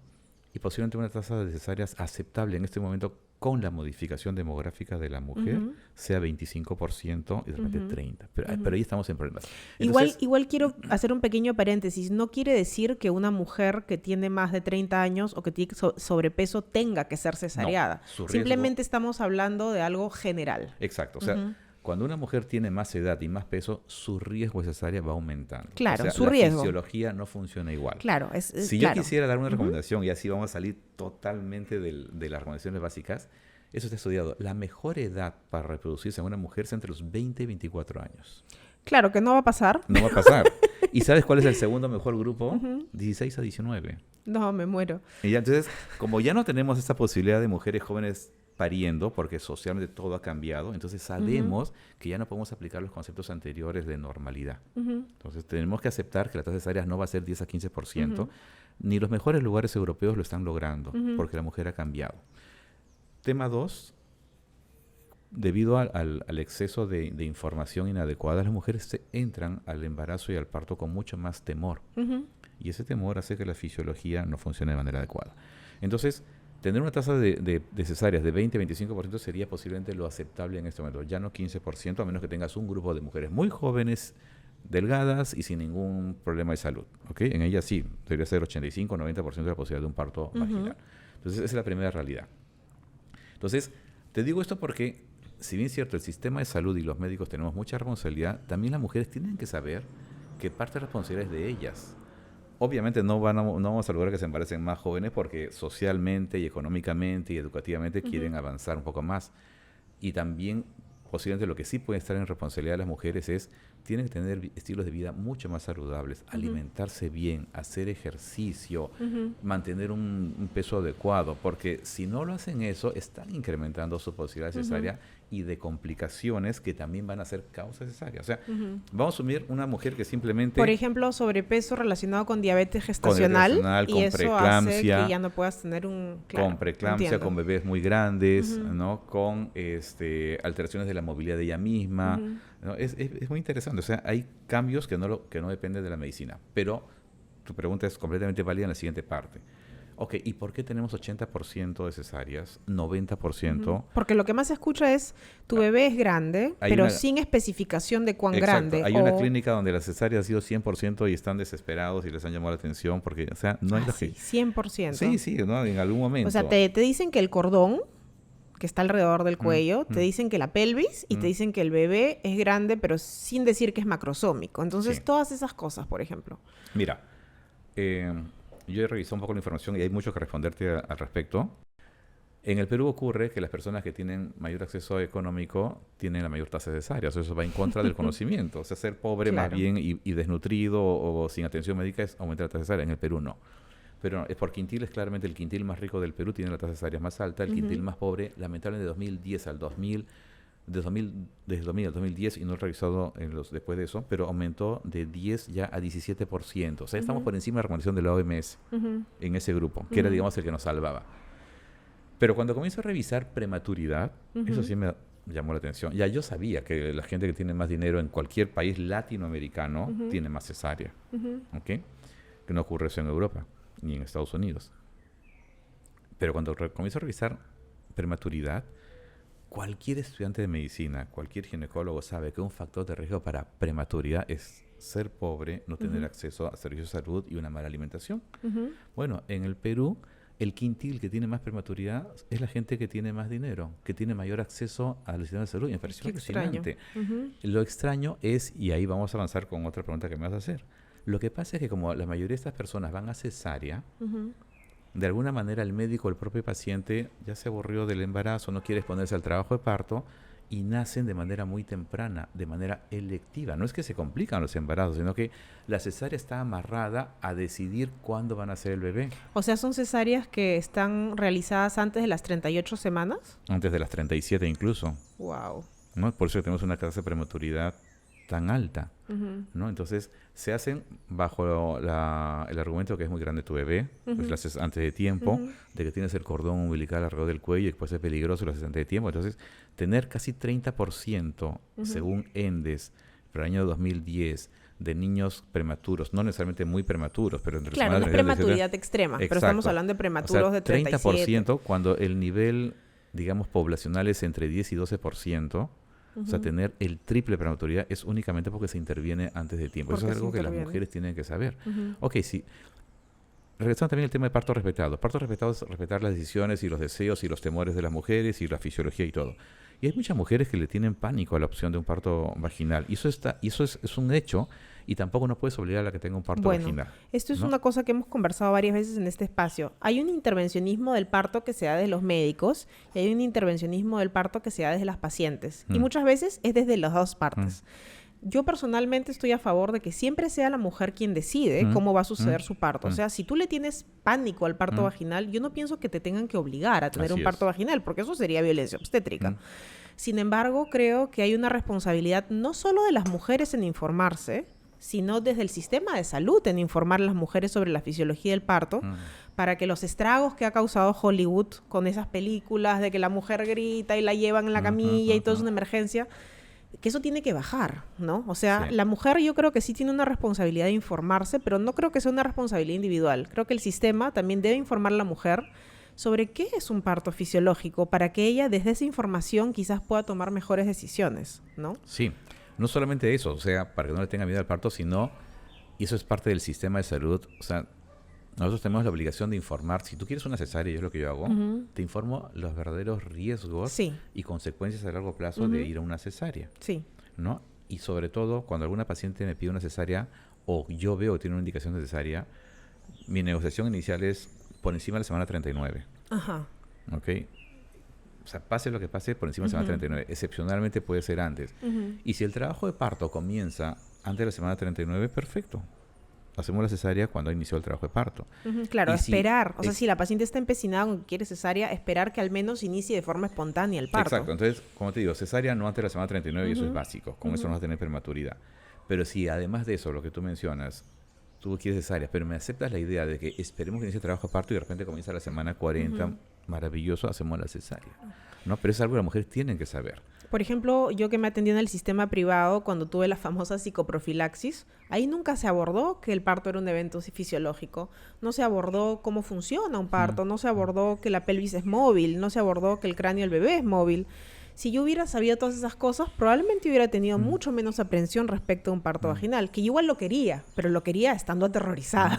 y posiblemente una tasa de cesáreas aceptable en este momento con la modificación demográfica de la mujer sea 25% y de repente 30%. Pero ahí estamos en problemas. Entonces, igual quiero hacer un pequeño paréntesis. No quiere decir que una mujer que tiene más de 30 años o que tiene sobrepeso tenga que ser cesareada. No, simplemente estamos hablando de algo general. Exacto. O sea, cuando una mujer tiene más edad y más peso, su riesgo de cesárea va aumentando. Claro, o sea, su riesgo. La fisiología no funciona igual. Claro, si yo quisiera dar una recomendación, y así vamos a salir totalmente de las recomendaciones básicas, eso está estudiado. La mejor edad para reproducirse en una mujer es entre los 20 y 24 años. Claro, que no va a pasar. No va a pasar. ¿Y sabes cuál es el segundo mejor grupo? 16 a 19. No, me muero. Y ya, entonces, como ya no tenemos esa posibilidad de mujeres jóvenes pariendo, porque socialmente todo ha cambiado, entonces sabemos que ya no podemos aplicar los conceptos anteriores de normalidad. Entonces tenemos que aceptar que la tasa de cesáreas no va a ser 10 a 15%, ni los mejores lugares europeos lo están logrando, porque la mujer ha cambiado. Tema 2, debido al exceso de información inadecuada, las mujeres entran al embarazo y al parto con mucho más temor. Y ese temor hace que la fisiología no funcione de manera adecuada. Entonces, tener una tasa de cesáreas de 20-25% sería posiblemente lo aceptable en este momento, ya no 15%, a menos que tengas un grupo de mujeres muy jóvenes, delgadas y sin ningún problema de salud. ¿Okay? En ellas sí, debería ser 85-90% de la posibilidad de un parto vaginal. Entonces, esa es la primera realidad. Entonces, te digo esto porque, si bien es cierto, el sistema de salud y los médicos tenemos mucha responsabilidad, también las mujeres tienen que saber que parte de la responsabilidad es de ellas. Obviamente no vamos a lograr que se embaracen más jóvenes porque socialmente y económicamente y educativamente quieren avanzar un poco más. Y también, posiblemente lo que sí puede estar en responsabilidad de las mujeres es, tienen que tener estilos de vida mucho más saludables, alimentarse bien, hacer ejercicio, mantener un peso adecuado, porque si no lo hacen eso, están incrementando su posibilidad de cesárea y de complicaciones que también van a ser causas cesáreas. O sea, vamos a asumir una mujer que simplemente... Por ejemplo, sobrepeso relacionado con diabetes gestacional, con y eso preeclampsia, hace que ya no puedas tener un... Claro, con preeclampsia, con bebés muy grandes, ¿no? Con alteraciones de la movilidad de ella misma. ¿No? Es muy interesante. O sea, hay cambios que no dependen de la medicina. Pero tu pregunta es completamente válida en la siguiente parte. Ok, ¿y por qué tenemos 80% de cesáreas, 90%? Porque lo que más se escucha es, tu bebé es grande, pero sin especificación de cuán grande. Hay una clínica donde la cesárea ha sido 100% y están desesperados y les han llamado la atención porque, o sea, no hay sí, 100%. Sí, ¿no? En algún momento. O sea, te dicen que el cordón que está alrededor del cuello, te dicen que la pelvis y te dicen que el bebé es grande, pero sin decir que es macrosómico. Entonces, todas esas cosas, por ejemplo. Mira, yo he revisado un poco la información y hay mucho que responderte al respecto. En el Perú ocurre que las personas que tienen mayor acceso económico tienen la mayor tasa de cesáreas. Eso va en contra del conocimiento. O sea, ser pobre más bien y desnutrido o sin atención médica es aumentar la tasa de cesárea. En el Perú no. Pero es por quintiles, claramente el quintil más rico del Perú tiene la tasa de cesáreas más alta. El quintil más pobre, lamentablemente de 2010 al 2000, desde 2000 al 2010, y no he revisado después de eso, pero aumentó de 10 ya a 17%. O sea, estamos por encima de la recomendación de la OMS en ese grupo, que era, digamos, el que nos salvaba. Pero cuando comienzo a revisar prematuridad, eso sí me llamó la atención. Ya yo sabía que la gente que tiene más dinero en cualquier país latinoamericano tiene más cesárea. ¿Ok? Que no ocurre eso en Europa ni en Estados Unidos. Pero cuando comienzo a revisar prematuridad, cualquier estudiante de medicina, cualquier ginecólogo sabe que un factor de riesgo para prematuridad es ser pobre, no tener acceso a servicios de salud y una mala alimentación. Bueno, en el Perú, el quintil que tiene más prematuridad es la gente que tiene más dinero, que tiene mayor acceso al sistema de salud. Y me pareció alucinante. Lo extraño es, y ahí vamos a avanzar con otra pregunta que me vas a hacer. Lo que pasa es que como la mayoría de estas personas van a cesárea, de alguna manera el médico, el propio paciente, ya se aburrió del embarazo, no quiere exponerse al trabajo de parto y nacen de manera muy temprana, de manera electiva. No es que se complican los embarazos, sino que la cesárea está amarrada a decidir cuándo van a nacer el bebé. O sea, ¿son cesáreas que están realizadas antes de las 38 semanas? Antes de las 37 incluso. Wow. ¿No? Por eso tenemos una tasa de prematuridad tan alta, ¿no? Entonces, se hacen bajo el argumento que es muy grande tu bebé, pues lo haces antes de tiempo, de que tienes el cordón umbilical alrededor del cuello y después es peligroso, lo haces antes de tiempo. Entonces, tener casi 30%, según ENDES, para el año 2010, de niños prematuros, no necesariamente muy prematuros, pero entre no es prematuridad extrema, pero estamos hablando de prematuros de 37. 30% cuando el nivel digamos, poblacionales entre 10 y 12%, o sea, tener el triple de prematuridad es únicamente porque se interviene antes de tiempo. Eso es algo que las mujeres tienen que saber. Ok, sí. Regresando también al tema de parto respetado. Parto respetado es respetar las decisiones y los deseos y los temores de las mujeres y la fisiología y todo. Y hay muchas mujeres que le tienen pánico a la opción de un parto vaginal. Y eso es un hecho, y tampoco no puedes obligar a la que tenga un parto vaginal. Esto es una cosa que hemos conversado varias veces en este espacio. Hay un intervencionismo del parto que se da desde los médicos y hay un intervencionismo del parto que se da desde las pacientes. Y muchas veces es desde las dos partes. Yo personalmente estoy a favor de que siempre sea la mujer quien decide cómo va a suceder su parto. O sea, si tú le tienes pánico al parto vaginal, yo no pienso que te tengan que obligar a tener un parto vaginal, porque eso sería violencia obstétrica. Sin embargo, creo que hay una responsabilidad no solo de las mujeres en informarse, sino desde el sistema de salud en informar a las mujeres sobre la fisiología del parto, para que los estragos que ha causado Hollywood con esas películas de que la mujer grita y la llevan en la camilla y todo es una emergencia, que eso tiene que bajar, ¿no? O sea, la mujer yo creo que sí tiene una responsabilidad de informarse, pero no creo que sea una responsabilidad individual. Creo que el sistema también debe informar a la mujer sobre qué es un parto fisiológico para que ella desde esa información quizás pueda tomar mejores decisiones, ¿no? Sí, no solamente eso, o sea, para que no le tenga miedo al parto, sino, y eso es parte del sistema de salud, o sea, nosotros tenemos la obligación de informar. Si tú quieres una cesárea, y es lo que yo hago, te informo los verdaderos riesgos y consecuencias a largo plazo de ir a una cesárea. Sí. ¿No? Y sobre todo, cuando alguna paciente me pide una cesárea o yo veo que tiene una indicación de cesárea, mi negociación inicial es por encima de la semana 39. Ajá. ¿Ok? O sea, pase lo que pase, por encima de la semana 39. Excepcionalmente puede ser antes. Y si el trabajo de parto comienza antes de la semana 39, perfecto. Hacemos la cesárea cuando inició el trabajo de parto. Claro, esperar. O sea, si la paciente está empecinada con que quiere cesárea, esperar que al menos inicie de forma espontánea el parto. Exacto. Entonces, como te digo, cesárea no antes de la semana 39 y eso es básico. Con eso no vas a tener prematuridad. Pero si además de eso, lo que tú mencionas, tú quieres cesárea, pero me aceptas la idea de que esperemos que inicie el trabajo de parto y de repente comienza la semana 40, maravilloso, hacemos la cesárea. ¿No? Pero es algo que las mujeres tienen que saber. Por ejemplo, yo que me atendí en el sistema privado cuando tuve la famosa psicoprofilaxis, ahí nunca se abordó que el parto era un evento fisiológico. No se abordó cómo funciona un parto, no se abordó que la pelvis es móvil, no se abordó que el cráneo del bebé es móvil. Si yo hubiera sabido todas esas cosas, probablemente hubiera tenido mucho menos aprensión respecto a un parto vaginal, que yo igual lo quería, pero lo quería estando aterrorizada.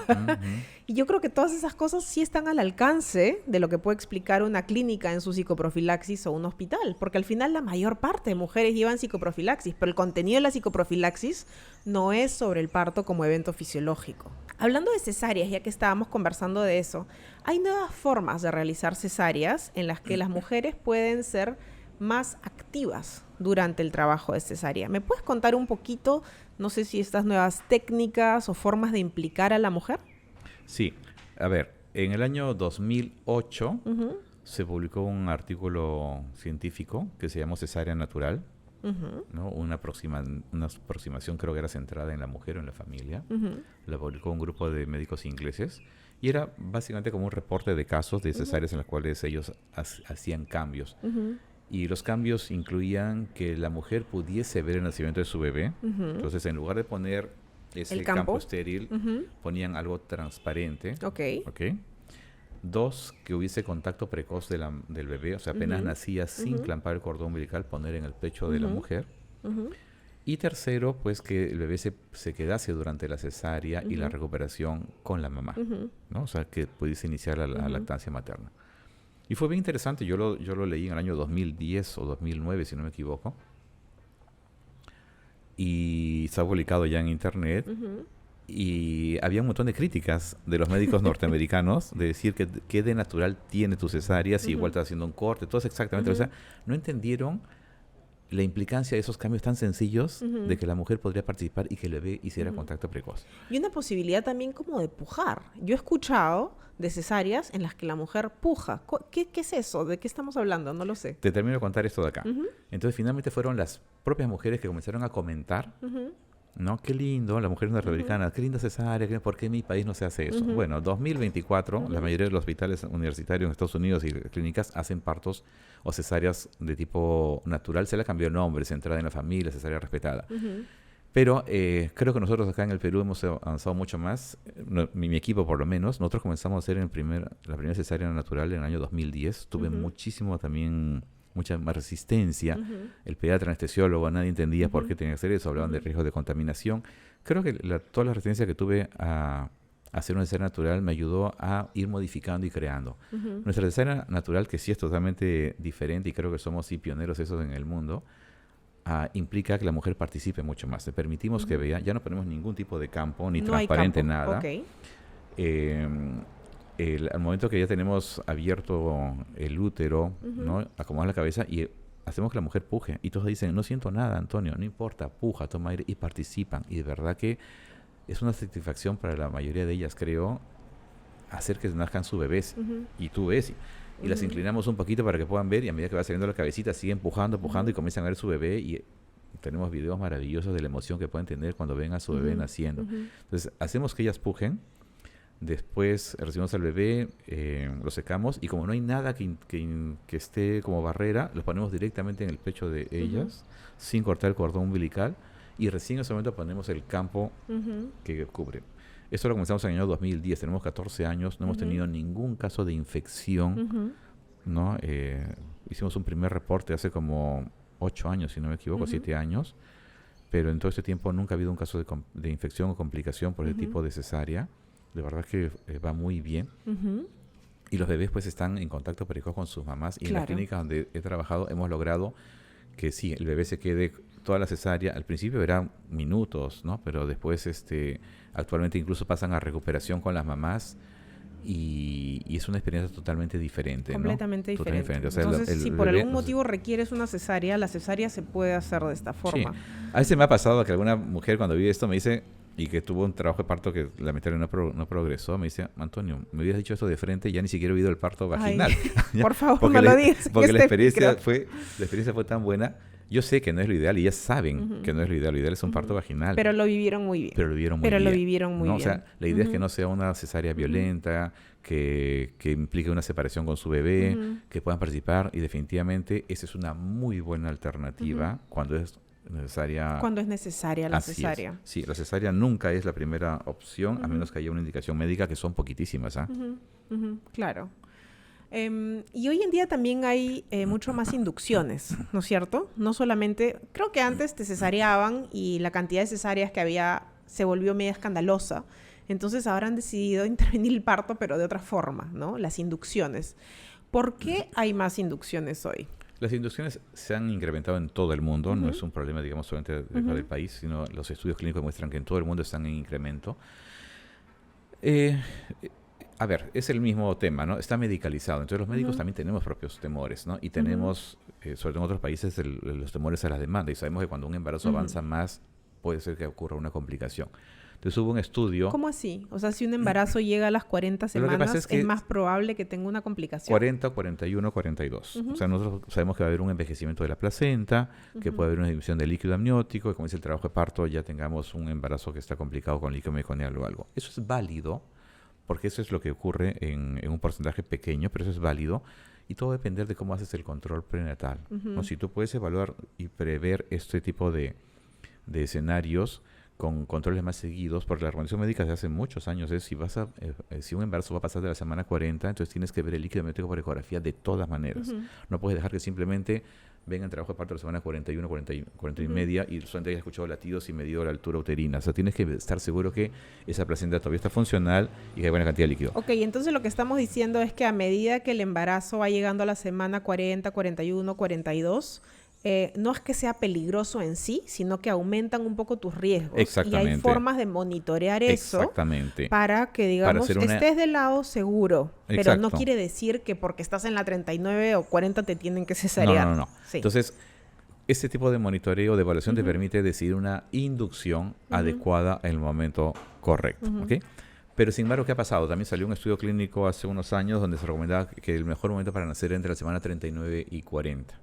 Y yo creo que todas esas cosas sí están al alcance de lo que puede explicar una clínica en su psicoprofilaxis o un hospital, porque al final la mayor parte de mujeres llevan psicoprofilaxis, pero el contenido de la psicoprofilaxis no es sobre el parto como evento fisiológico. Hablando de cesáreas, ya que estábamos conversando de eso, hay nuevas formas de realizar cesáreas en las que las mujeres pueden ser más activas durante el trabajo de cesárea. ¿Me puedes contar un poquito, no sé si estas nuevas técnicas o formas de implicar a la mujer? Sí. A ver, en el año 2008 se publicó un artículo científico que se llamó Cesárea Natural, ¿no? Una aproximación creo que era centrada en la mujer o en la familia. La publicó un grupo de médicos ingleses y era básicamente como un reporte de casos de cesáreas en las cuales ellos hacían cambios. Y los cambios incluían que la mujer pudiese ver el nacimiento de su bebé. Entonces, en lugar de poner ese campo estéril, ponían algo transparente. Okay. 2, que hubiese contacto precoz del bebé. O sea, apenas nacía sin clampar el cordón umbilical, poner en el pecho de la mujer. Y 3, pues que el bebé se quedase durante la cesárea y la recuperación con la mamá. ¿No? O sea, que pudiese iniciar la lactancia materna. Y fue bien interesante, yo lo leí en el año 2010 o 2009, si no me equivoco. Y está publicado ya en internet. Y había un montón de críticas de los médicos norteamericanos de decir que qué de natural tiene tu cesárea, si igual estás haciendo un corte, todo es exactamente. O sea, no entendieron la implicancia de esos cambios tan sencillos de que la mujer podría participar y que el bebé hiciera contacto precoz. Y una posibilidad también como de pujar. Yo he escuchado de cesáreas en las que la mujer puja. ¿Qué es eso? ¿De qué estamos hablando? No lo sé. Te termino de contar esto de acá. Entonces, finalmente fueron las propias mujeres que comenzaron a comentar, ¿no? Qué lindo, la mujer norteamericana, qué linda cesárea, ¿por qué en mi país no se hace eso? Bueno, 2024, la mayoría de los hospitales universitarios en Estados Unidos y clínicas hacen partos o cesáreas de tipo natural. Se le cambió el nombre, centrada en la familia, cesárea respetada. Pero creo que nosotros acá en el Perú hemos avanzado mucho más. Mi equipo, por lo menos. Nosotros comenzamos a hacer la primera cesárea natural en el año 2010. Tuve mucha más resistencia. El pediatra anestesiólogo, nadie entendía por qué tenía que hacer eso. Hablaban de riesgos de contaminación. Creo que toda la resistencia que tuve a hacer una cesárea natural me ayudó a ir modificando y creando. Nuestra cesárea natural, que sí es totalmente diferente y creo que somos pioneros eso en el mundo, implica que la mujer participe mucho más. Le permitimos que vea, ya no ponemos ningún tipo de campo, ni transparente, nada. Okay. Al momento que ya tenemos abierto el útero, ¿no? Acomodamos la cabeza y hacemos que la mujer puje. Y todos dicen, no siento nada, Antonio, no importa, puja, toma aire, y participan. Y de verdad que es una satisfacción para la mayoría de ellas, creo, hacer que nazcan sus bebés. Y tú ves, y las inclinamos un poquito para que puedan ver, y a medida que va saliendo la cabecita, sigue empujando, y comienzan a ver su bebé, y tenemos videos maravillosos de la emoción que pueden tener cuando ven a su bebé naciendo. Entonces, hacemos que ellas pujen, después recibimos al bebé, lo secamos, y como no hay nada que esté como barrera, los ponemos directamente en el pecho de ellas, sin cortar el cordón umbilical, y recién en ese momento ponemos el campo que cubre. Esto lo comenzamos en el año 2010, tenemos 14 años, no hemos tenido ningún caso de infección, ¿no? Hicimos un primer reporte hace como 8 años, si no me equivoco, 7 años, pero en todo este tiempo nunca ha habido un caso de infección o complicación por ese tipo de cesárea. De verdad que va muy bien. Y los bebés pues están en contacto precoz con sus mamás, y en las clínicas donde he trabajado hemos logrado que sí, el bebé se quede toda la cesárea. Al principio eran minutos, ¿no? Pero después actualmente incluso pasan a recuperación con las mamás, y es una experiencia totalmente diferente, completamente ¿no? diferente. O sea, entonces, si por algún motivo requieres una cesárea, la cesárea se puede hacer de esta forma. Sí. A veces me ha pasado que alguna mujer cuando vive esto me dice, y que tuvo un trabajo de parto que lamentablemente no progresó, me dice, Antonio, me hubieras dicho esto de frente, ya ni siquiera he oído el parto vaginal. Por favor, no lo digas. Porque la experiencia fue tan buena. Yo sé que no es lo ideal, y ellas saben que no es lo ideal. Lo ideal es un parto vaginal. Pero lo vivieron muy bien. Lo vivieron muy bien. O sea, la idea es que no sea una cesárea violenta, que implique una separación con su bebé, que puedan participar, y definitivamente esa es una muy buena alternativa cuando es necesaria la cesárea. Sí, la cesárea nunca es la primera opción, a menos que haya una indicación médica, que son poquitísimas. Claro. Y hoy en día también hay mucho más inducciones, ¿no es cierto? No solamente, creo que antes te cesareaban y la cantidad de cesáreas que había se volvió media escandalosa. Entonces ahora han decidido intervenir el parto, pero de otra forma, ¿no? Las inducciones. ¿Por qué hay más inducciones hoy? Las inducciones se han incrementado en todo el mundo, no es un problema, digamos, solamente del país, sino los estudios clínicos muestran que en todo el mundo están en incremento. A ver, es el mismo tema, ¿no? Está medicalizado. Entonces los médicos también tenemos propios temores, ¿no? Y tenemos, sobre todo en otros países, los temores a la demanda. Y sabemos que cuando un embarazo avanza más, puede ser que ocurra una complicación. Entonces hubo un estudio... ¿Cómo así? O sea, si un embarazo llega a las 40 semanas, es más probable que tenga una complicación. 40, 41, 42. O sea, nosotros sabemos que va a haber un envejecimiento de la placenta, que puede haber una disminución del líquido amniótico, que como dice el trabajo de parto, ya tengamos un embarazo que está complicado con líquido meconial o algo. Eso es válido, porque eso es lo que ocurre en un porcentaje pequeño, pero eso es válido, y todo va a depender de cómo haces el control prenatal, ¿no? Si tú puedes evaluar y prever este tipo de escenarios con controles más seguidos, porque la recomendación médica de hace muchos años es si un embarazo va a pasar de la semana 40, entonces tienes que ver el líquido amniótico por ecografía de todas maneras. No puedes dejar que simplemente venga en trabajo de parto de la semana 41, 40 y media, y solamente hayas escuchado latidos y medido la altura uterina. O sea, tienes que estar seguro que esa placenta todavía está funcional y que hay buena cantidad de líquido. Ok, entonces lo que estamos diciendo es que a medida que el embarazo va llegando a la semana 40, 41, 42... no es que sea peligroso en sí, sino que aumentan un poco tus riesgos. Exactamente. Y hay formas de monitorear eso. Exactamente. Para que, digamos, estés del lado seguro. Pero no quiere decir que porque estás en la 39 o 40 te tienen que cesarear. No. Sí. Entonces, este tipo de monitoreo, de evaluación, te permite decidir una inducción adecuada en el momento correcto. ¿Okay? Pero sin embargo, ¿qué ha pasado? También salió un estudio clínico hace unos años donde se recomendaba que el mejor momento para nacer entre la semana 39 y 40.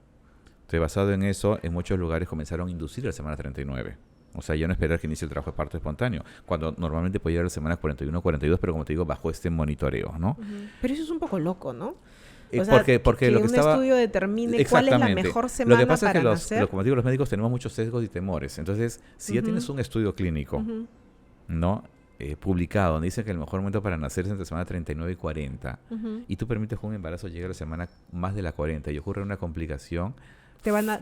Entonces, basado en eso, en muchos lugares comenzaron a inducir a la semana 39. O sea, ya no esperar que inicie el trabajo de parto espontáneo, cuando normalmente puede llegar a la semana 41 o 42, pero como te digo, bajo este monitoreo, ¿no? Pero eso es un poco loco, ¿no? O sea, porque que lo que un estaba... estudio determine cuál es la mejor semana Lo que pasa para es que nacer. como digo, los médicos tenemos muchos sesgos y temores. Entonces, si ya tienes un estudio clínico, ¿no? Publicado, donde dice que el mejor momento para nacer es entre semana 39 y 40, y tú permites que un embarazo llegue a la semana más de la 40 y ocurre una complicación,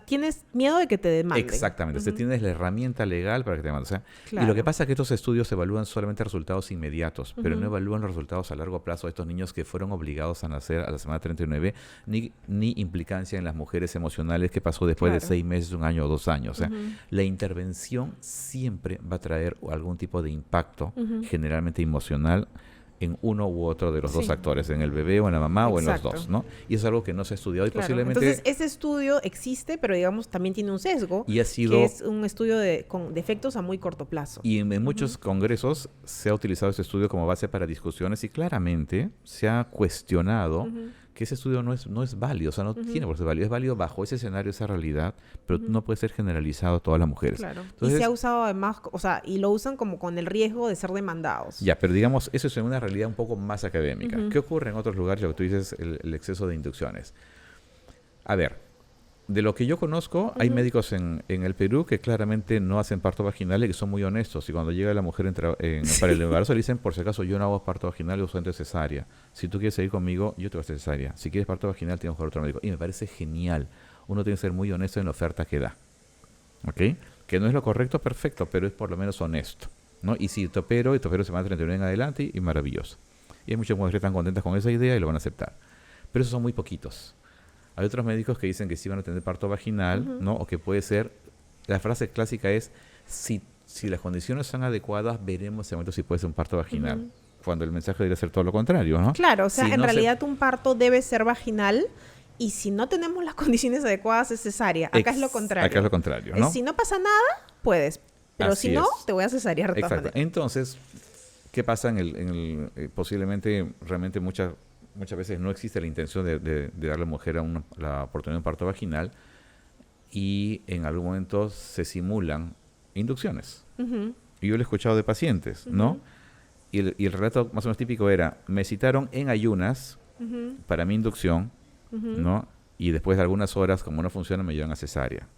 Tienes miedo de que te demanden. exactamente, usted tienes la herramienta legal para que te demanden. O sea, Claro. y lo que pasa es que estos estudios evalúan solamente resultados inmediatos, pero no evalúan los resultados a largo plazo de estos niños que fueron obligados a nacer a la semana 39, ni implicancia en las mujeres emocionales que pasó después de 6 meses, 1 año o 2 años. O sea, la intervención siempre va a traer algún tipo de impacto, generalmente emocional, en uno u otro de los dos actores, en el bebé o en la mamá o en los dos, ¿no? Y es algo que no se ha estudiado y posiblemente... Entonces, ese estudio existe, pero digamos también tiene un sesgo, y ha sido, que es un estudio con efectos a muy corto plazo. Y en muchos congresos se ha utilizado este estudio como base para discusiones y claramente se ha cuestionado que ese estudio no es válido, o sea, no tiene por ser válido, es válido bajo ese escenario, esa realidad, pero no puede ser generalizado a todas las mujeres. Claro. Entonces, y se ha usado además, o sea, y lo usan como con el riesgo de ser demandados. Ya, pero digamos, eso es en una realidad un poco más académica. ¿Qué ocurre en otros lugares? Lo que tú dices, el exceso de inducciones. A ver, de lo que yo conozco, hay médicos en el Perú que claramente no hacen parto vaginal y que son muy honestos. Y cuando llega la mujer para el embarazo, le dicen, por si acaso, yo no hago parto vaginal, yo uso cesárea. Si tú quieres seguir conmigo, yo te voy a hacer cesárea. Si quieres parto vaginal, tienes que buscar otro médico. Y me parece genial. Uno tiene que ser muy honesto en la oferta que da. ¿Ok? Que no es lo correcto, perfecto, pero es por lo menos honesto, ¿no? Y si te opero semana 39 en adelante, y maravilloso. Y hay muchas mujeres que están contentas con esa idea y lo van a aceptar. Pero esos son muy poquitos. Hay otros médicos que dicen que sí van a tener parto vaginal, ¿no? O que puede ser, la frase clásica es, si las condiciones son adecuadas, veremos en ese momento si puede ser un parto vaginal. Cuando el mensaje debería ser todo lo contrario, ¿no? Claro, o sea, si en no realidad un parto debe ser vaginal y si no tenemos las condiciones adecuadas es cesárea. Acá es lo contrario. Acá es lo contrario, ¿no? Si no pasa nada, puedes. Pero Así si no, es. te voy a cesárear de todas Exacto. maneras. Entonces, ¿qué pasa posiblemente, realmente muchas veces no existe la intención de darle a la mujer la oportunidad de un parto vaginal y en algún momento se simulan inducciones. Y yo lo he escuchado de pacientes, ¿no? Y el relato más o menos típico era, me citaron en ayunas para mi inducción, ¿no? Y después de algunas horas, como no funciona, me llevan a cesárea.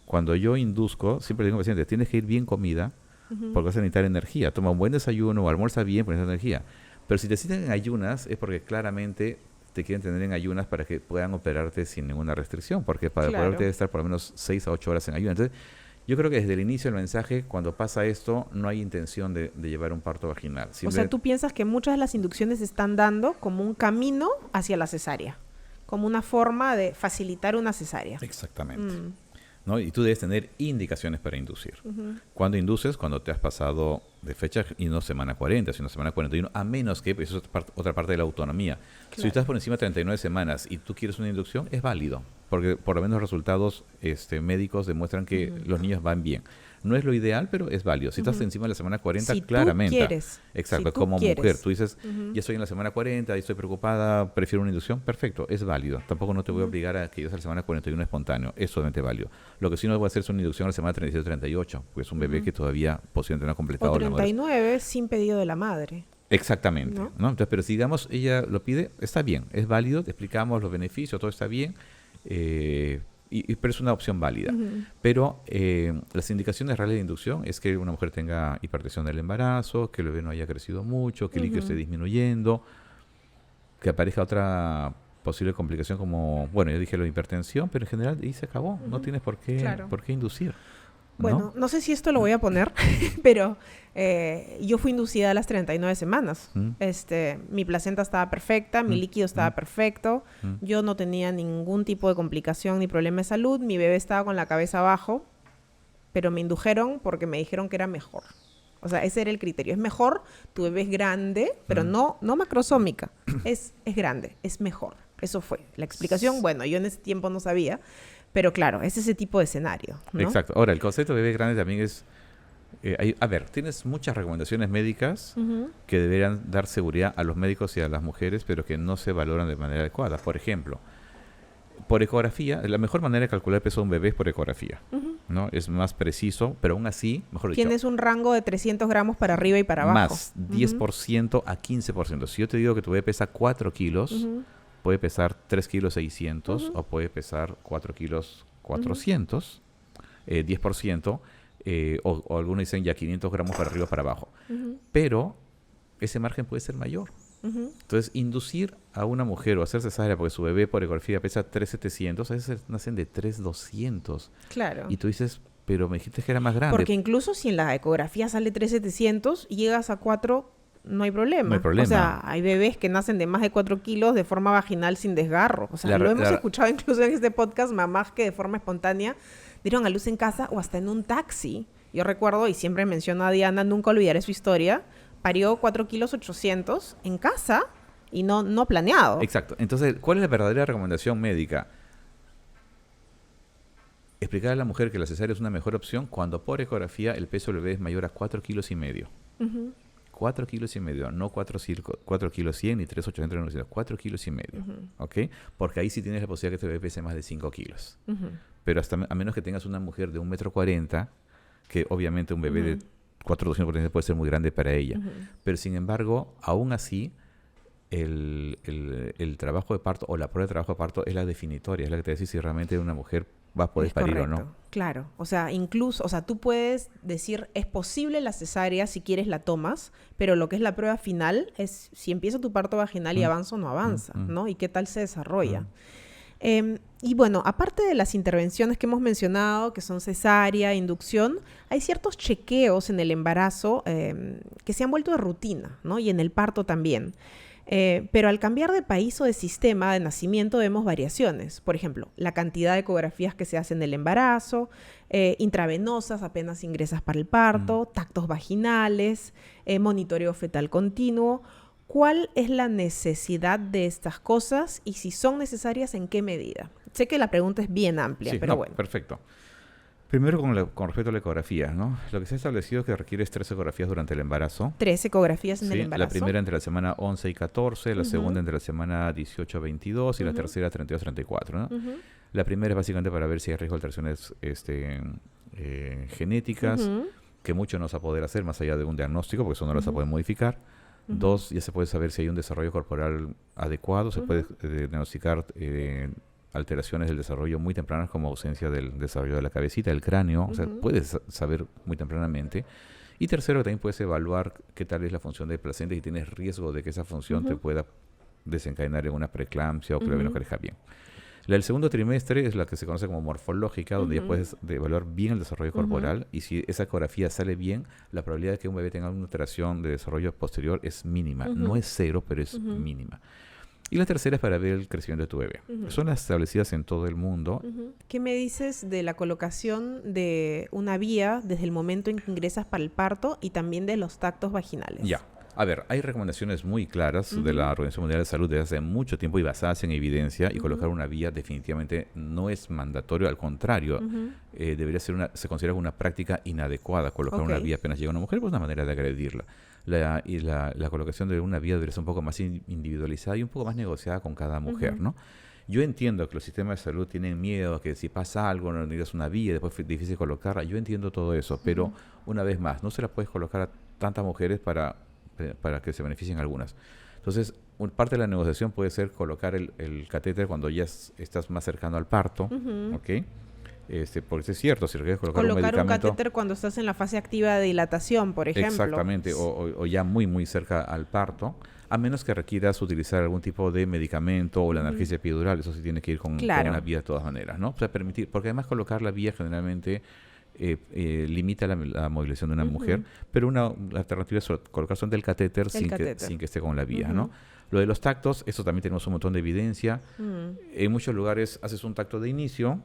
Cuando yo induzco, siempre le digo al paciente, tienes que ir bien comida porque vas a necesitar energía. Toma un buen desayuno o almuerza bien para necesitar energía. Pero si te citan en ayunas es porque claramente te quieren tener en ayunas para que puedan operarte sin ninguna restricción, porque para poder debe estar por lo menos 6 a 8 horas en ayunas. Entonces, yo creo que desde el inicio del mensaje, cuando pasa esto, no hay intención de llevar un parto vaginal. O sea, tú piensas que muchas de las inducciones se están dando como un camino hacia la cesárea, como una forma de facilitar una cesárea. Exactamente. ¿No? Y tú debes tener indicaciones para inducir. ¿Cuándo induces? Cuando te has pasado de fecha y no semana 40, sino semana 41, a menos que, eso es otra parte de la autonomía. Claro. Si estás por encima de 39 semanas y tú quieres una inducción, es válido, porque por lo menos los resultados médicos demuestran que los niños van bien. No es lo ideal, pero es válido. Si estás encima de la semana 40, si claramente. Tú quieres. Exacto, si tú como quieres. mujer, tú dices, ya estoy en la semana 40 y estoy preocupada, prefiero una inducción, perfecto, es válido. Tampoco no te voy a obligar a que llegues a la semana 41 espontáneo, es totalmente válido. Lo que sí no voy a hacer es una inducción a la semana 37-38, porque es un bebé que todavía posiblemente no ha completado. O 39 sin pedido de la madre. Exactamente, ¿no? Entonces, pero si digamos ella lo pide, está bien, es válido, te explicamos los beneficios, todo está bien, pero es una opción válida. Pero las indicaciones reales de inducción es que una mujer tenga hipertensión del embarazo, que el bebé no haya crecido mucho, que el líquido esté disminuyendo, que aparezca otra posible complicación como, bueno, yo dije la hipertensión, pero en general y se acabó, no tienes por qué inducir. Bueno, no sé si esto lo voy a poner, pero yo fui inducida a las 39 semanas. Mi placenta estaba perfecta, mi líquido estaba perfecto, yo no tenía ningún tipo de complicación ni problema de salud, mi bebé estaba con la cabeza abajo, pero me indujeron porque me dijeron que era mejor. O sea, ese era el criterio. Es mejor, tu bebé es grande, pero no macrosómica. Es grande, es mejor. Eso fue. La explicación, bueno, yo en ese tiempo no sabía. Pero claro, es ese tipo de escenario, ¿no? Exacto. Ahora, el concepto de bebé grande también es... tienes muchas recomendaciones médicas que deberían dar seguridad a los médicos y a las mujeres, pero que no se valoran de manera adecuada. Por ejemplo, por ecografía, la mejor manera de calcular el peso de un bebé es por ecografía, ¿no? Es más preciso, pero aún así, mejor dicho... Tienes un rango de 300 gramos para arriba y para abajo. Más 10% a 15%. Si yo te digo que tu bebé pesa 4 kilos... puede pesar 3 kilos 600 o puede pesar 4 kilos 400, 10%, o algunos dicen ya 500 gramos para arriba o para abajo. Pero ese margen puede ser mayor. Entonces, inducir a una mujer o hacer cesárea porque su bebé por ecografía pesa 3,700, a veces nacen de 3,200. Claro. Y tú dices, pero me dijiste que era más grande. Porque incluso si en la ecografía sale 3,700, llegas a 4, no hay problema. No hay problema. O sea, hay bebés que nacen de más de 4 kilos de forma vaginal sin desgarro. O sea, lo hemos escuchado incluso en este podcast, mamás que de forma espontánea dieron a luz en casa o hasta en un taxi. Yo recuerdo, y siempre menciono a Diana, nunca olvidaré su historia, parió 4 kilos 800 en casa y no planeado. Exacto. Entonces, ¿cuál es la verdadera recomendación médica? Explicar a la mujer que la cesárea es una mejor opción cuando por ecografía el peso del bebé es mayor a 4 kilos y medio. 4 kilos y medio, no 4 kilos 100 ni 3,800, sino 4 kilos y medio. ¿Ok? Porque ahí sí tienes la posibilidad que este bebé pese más de 5 kilos. Pero a menos que tengas una mujer de 1,40 m, que obviamente un bebé de 4,240 puede ser muy grande para ella. Pero sin embargo, aún así, el trabajo de parto o la prueba de trabajo de parto es la definitoria, es la que te dice si realmente una mujer va a poder parir o no. Claro, o sea, incluso, tú puedes decir, es posible la cesárea, si quieres la tomas, pero lo que es la prueba final es si empieza tu parto vaginal y avanza o no avanza, ¿no? Y qué tal se desarrolla. Y bueno, aparte de las intervenciones que hemos mencionado, que son cesárea, inducción, hay ciertos chequeos en el embarazo que se han vuelto de rutina, ¿no? Y en el parto también. Pero al cambiar de país o de sistema de nacimiento vemos variaciones. Por ejemplo, la cantidad de ecografías que se hacen en el embarazo, intravenosas apenas ingresas para el parto, tactos vaginales, monitoreo fetal continuo. ¿Cuál es la necesidad de estas cosas y si son necesarias, en qué medida? Sé que la pregunta es bien amplia, sí, pero bueno. Perfecto. Primero, con respecto a la ecografía, ¿no? Lo que se ha establecido es que requieres 3 ecografías durante el embarazo. 3 ecografías en el embarazo. La primera entre la semana 11 y 14, la segunda entre la semana 18 a 22 y la tercera 32 a 34, ¿no? La primera es básicamente para ver si hay riesgo de alteraciones genéticas, que mucho no se va a poder hacer más allá de un diagnóstico, porque eso no lo se puede modificar. 2, ya se puede saber si hay un desarrollo corporal adecuado, se puede diagnosticar alteraciones del desarrollo muy tempranas como ausencia del desarrollo de la cabecita, del cráneo, o sea, puedes saber muy tempranamente. Y tercero, también puedes evaluar qué tal es la función del placenta y tienes riesgo de que esa función te pueda desencadenar en una preeclampsia o que la no crezca bien. La del segundo trimestre es la que se conoce como morfológica, donde ya puedes evaluar bien el desarrollo corporal y si esa ecografía sale bien, la probabilidad de que un bebé tenga una alteración de desarrollo posterior es mínima. No es 0, pero es mínima. Y la tercera es para ver el crecimiento de tu bebé. Son las establecidas en todo el mundo. ¿Qué me dices de la colocación de una vía desde el momento en que ingresas para el parto y también de los tactos vaginales? Ya. A ver, hay recomendaciones muy claras de la Organización Mundial de Salud desde hace mucho tiempo y basadas en evidencia, y colocar una vía definitivamente no es mandatorio, al contrario, debería ser se considera una práctica inadecuada colocar una vía apenas llega una mujer, pues una manera de agredirla. La colocación de una vía debería ser un poco más individualizada y un poco más negociada con cada mujer, ¿no? Yo entiendo que los sistemas de salud tienen miedo, que si pasa algo no necesitas una vía, después es difícil colocarla. Yo entiendo todo eso, pero una vez más, no se la puedes colocar a tantas mujeres para que se beneficien algunas. Entonces, parte de la negociación puede ser colocar el catéter cuando ya estás más cercano al parto, ¿ok? Porque es cierto, si requieres colocar un medicamento... un catéter cuando estás en la fase activa de dilatación, por ejemplo. Exactamente, o ya muy, muy cerca al parto, a menos que requieras utilizar algún tipo de medicamento o la analgesia epidural, eso sí tiene que ir con una vía de todas maneras, ¿no? O sea, permitir, porque además colocar la vía generalmente... limita la movilización de una mujer, pero la alternativa es colocar solamente el catéter sin que esté con la vía, ¿no? Lo de los tactos, eso también tenemos un montón de evidencia. En muchos lugares haces un tacto de inicio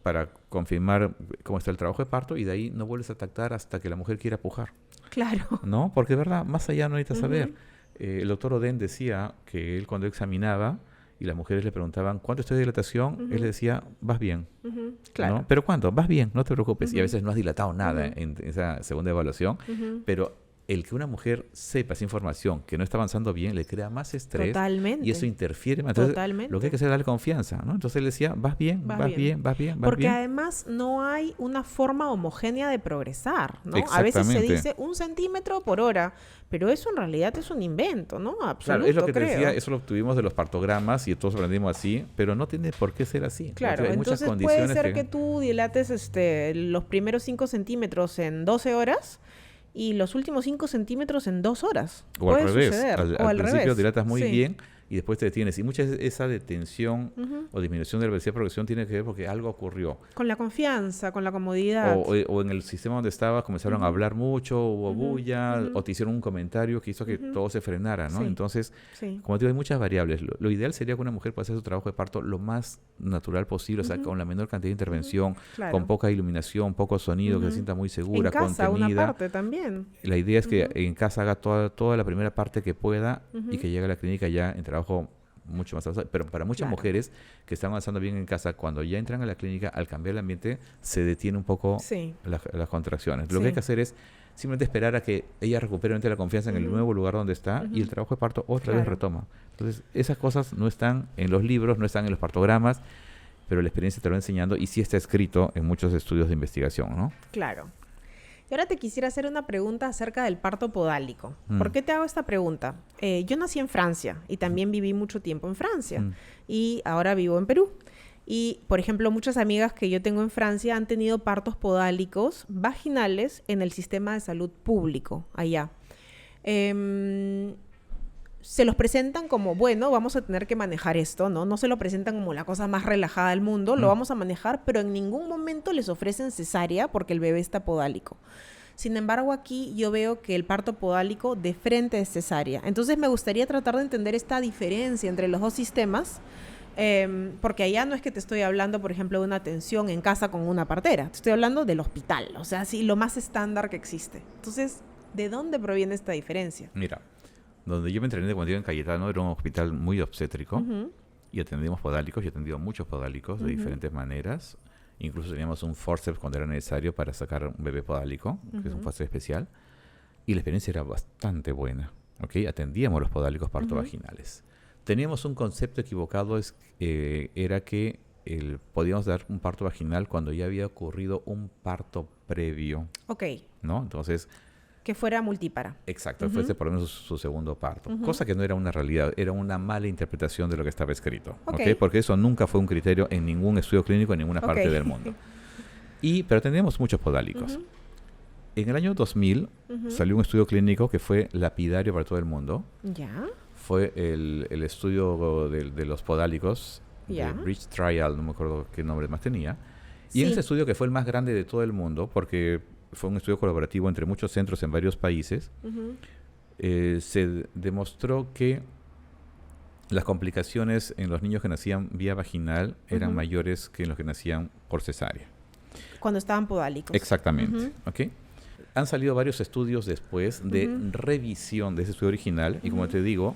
para confirmar cómo está el trabajo de parto y de ahí no vuelves a tactar hasta que la mujer quiera pujar. Claro. ¿No? Porque de verdad, más allá no necesitas saber. El doctor Oden decía que él cuando examinaba y las mujeres le preguntaban, ¿cuánto estoy de dilatación? Él le decía, vas bien. Claro. ¿No? ¿Pero cuánto? Vas bien, no te preocupes. Y a veces no has dilatado nada en esa segunda evaluación, pero el que una mujer sepa esa información que no está avanzando bien le crea más estrés. Totalmente. Y eso interfiere más. Entonces, Totalmente. lo que hay que hacer es darle confianza, ¿no? Entonces él decía, vas bien. Porque además no hay una forma homogénea de progresar, ¿no? A veces se dice 1 centímetro por hora, pero eso en realidad es un invento, ¿no? Absoluto, claro, es lo que te creo. decía, eso lo obtuvimos de los partogramas y todos aprendimos así, pero no tiene por qué ser así. Claro, hay entonces muchas condiciones puede ser que tú dilates los primeros 5 centímetros en 12 horas y los últimos 5 centímetros en 2 horas. O al revés. Suceder. Al principio revés. dilatas muy bien y después te detienes. Y mucha de esa detención o disminución de la velocidad de progresión tiene que ver porque algo ocurrió. Con la confianza, con la comodidad. O en el sistema donde estabas comenzaron a hablar mucho, hubo bulla, o te hicieron un comentario que hizo que todo se frenara, ¿no? Sí. Entonces, como te digo, hay muchas variables. Lo ideal sería que una mujer pueda hacer su trabajo de parto lo más natural posible, o sea, con la menor cantidad de intervención, con poca iluminación, poco sonido, que se sienta muy segura, en casa, contenida. una parte también. La idea es que en casa haga toda la primera parte que pueda y que llegue a la clínica ya en trabajo mucho más avanzado. Pero para muchas mujeres que están avanzando bien en casa, cuando ya entran a la clínica, al cambiar el ambiente, se detiene un poco las contracciones. Lo que hay que hacer es simplemente esperar a que ella recupere la confianza en el nuevo lugar donde está y el trabajo de parto otra vez retoma. Entonces, esas cosas no están en los libros, no están en los partogramas, pero la experiencia te lo va enseñando y sí está escrito en muchos estudios de investigación, ¿no? Claro. Y ahora te quisiera hacer una pregunta acerca del parto podálico. ¿Por qué te hago esta pregunta? Yo nací en Francia y también viví mucho tiempo en Francia y ahora vivo en Perú. Y, por ejemplo, muchas amigas que yo tengo en Francia han tenido partos podálicos vaginales en el sistema de salud público allá. Se los presentan como, bueno, vamos a tener que manejar esto, ¿no? No se lo presentan como la cosa más relajada del mundo, lo vamos a manejar, pero en ningún momento les ofrecen cesárea porque el bebé está podálico. Sin embargo, aquí yo veo que el parto podálico de frente es cesárea. Entonces, me gustaría tratar de entender esta diferencia entre los dos sistemas, porque allá no es que te estoy hablando, por ejemplo, de una atención en casa con una partera. Te estoy hablando del hospital, o sea, sí, lo más estándar que existe. Entonces, ¿de dónde proviene esta diferencia? Mira, donde yo me entrené cuando iba en Cayetano era un hospital muy obstétrico y atendíamos podálicos. Yo he atendido muchos podálicos de diferentes maneras. Incluso teníamos un forceps cuando era necesario para sacar un bebé podálico, que es un forceps especial. Y la experiencia era bastante buena. ¿Okay? Atendíamos los podálicos parto-vaginales. Teníamos un concepto equivocado, era que podíamos dar un parto vaginal cuando ya había ocurrido un parto previo. Ok. ¿No? Entonces, que fuera multípara. Exacto, fuese por lo menos su segundo parto. Cosa que no era una realidad, era una mala interpretación de lo que estaba escrito. ¿Okay? Porque eso nunca fue un criterio en ningún estudio clínico en ninguna parte del mundo. Pero teníamos muchos podálicos. En el año 2000 salió un estudio clínico que fue lapidario para todo el mundo. Ya. Fue el estudio de los podálicos, de Bridge Trial, no me acuerdo qué nombre más tenía. Y en ese estudio, que fue el más grande de todo el mundo, porque fue un estudio colaborativo entre muchos centros en varios países, se demostró que las complicaciones en los niños que nacían vía vaginal eran mayores que en los que nacían por cesárea. Cuando estaban podálicos. Exactamente. ¿Okay? Han salido varios estudios después de revisión de ese estudio original y, como te digo,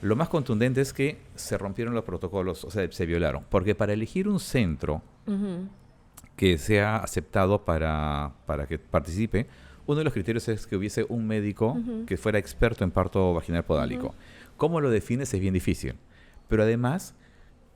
lo más contundente es que se rompieron los protocolos, o sea, se violaron. Porque para elegir un centro que sea aceptado para que participe, uno de los criterios es que hubiese un médico que fuera experto en parto vaginal podálico. ¿Cómo lo defines? Es bien difícil. Pero además,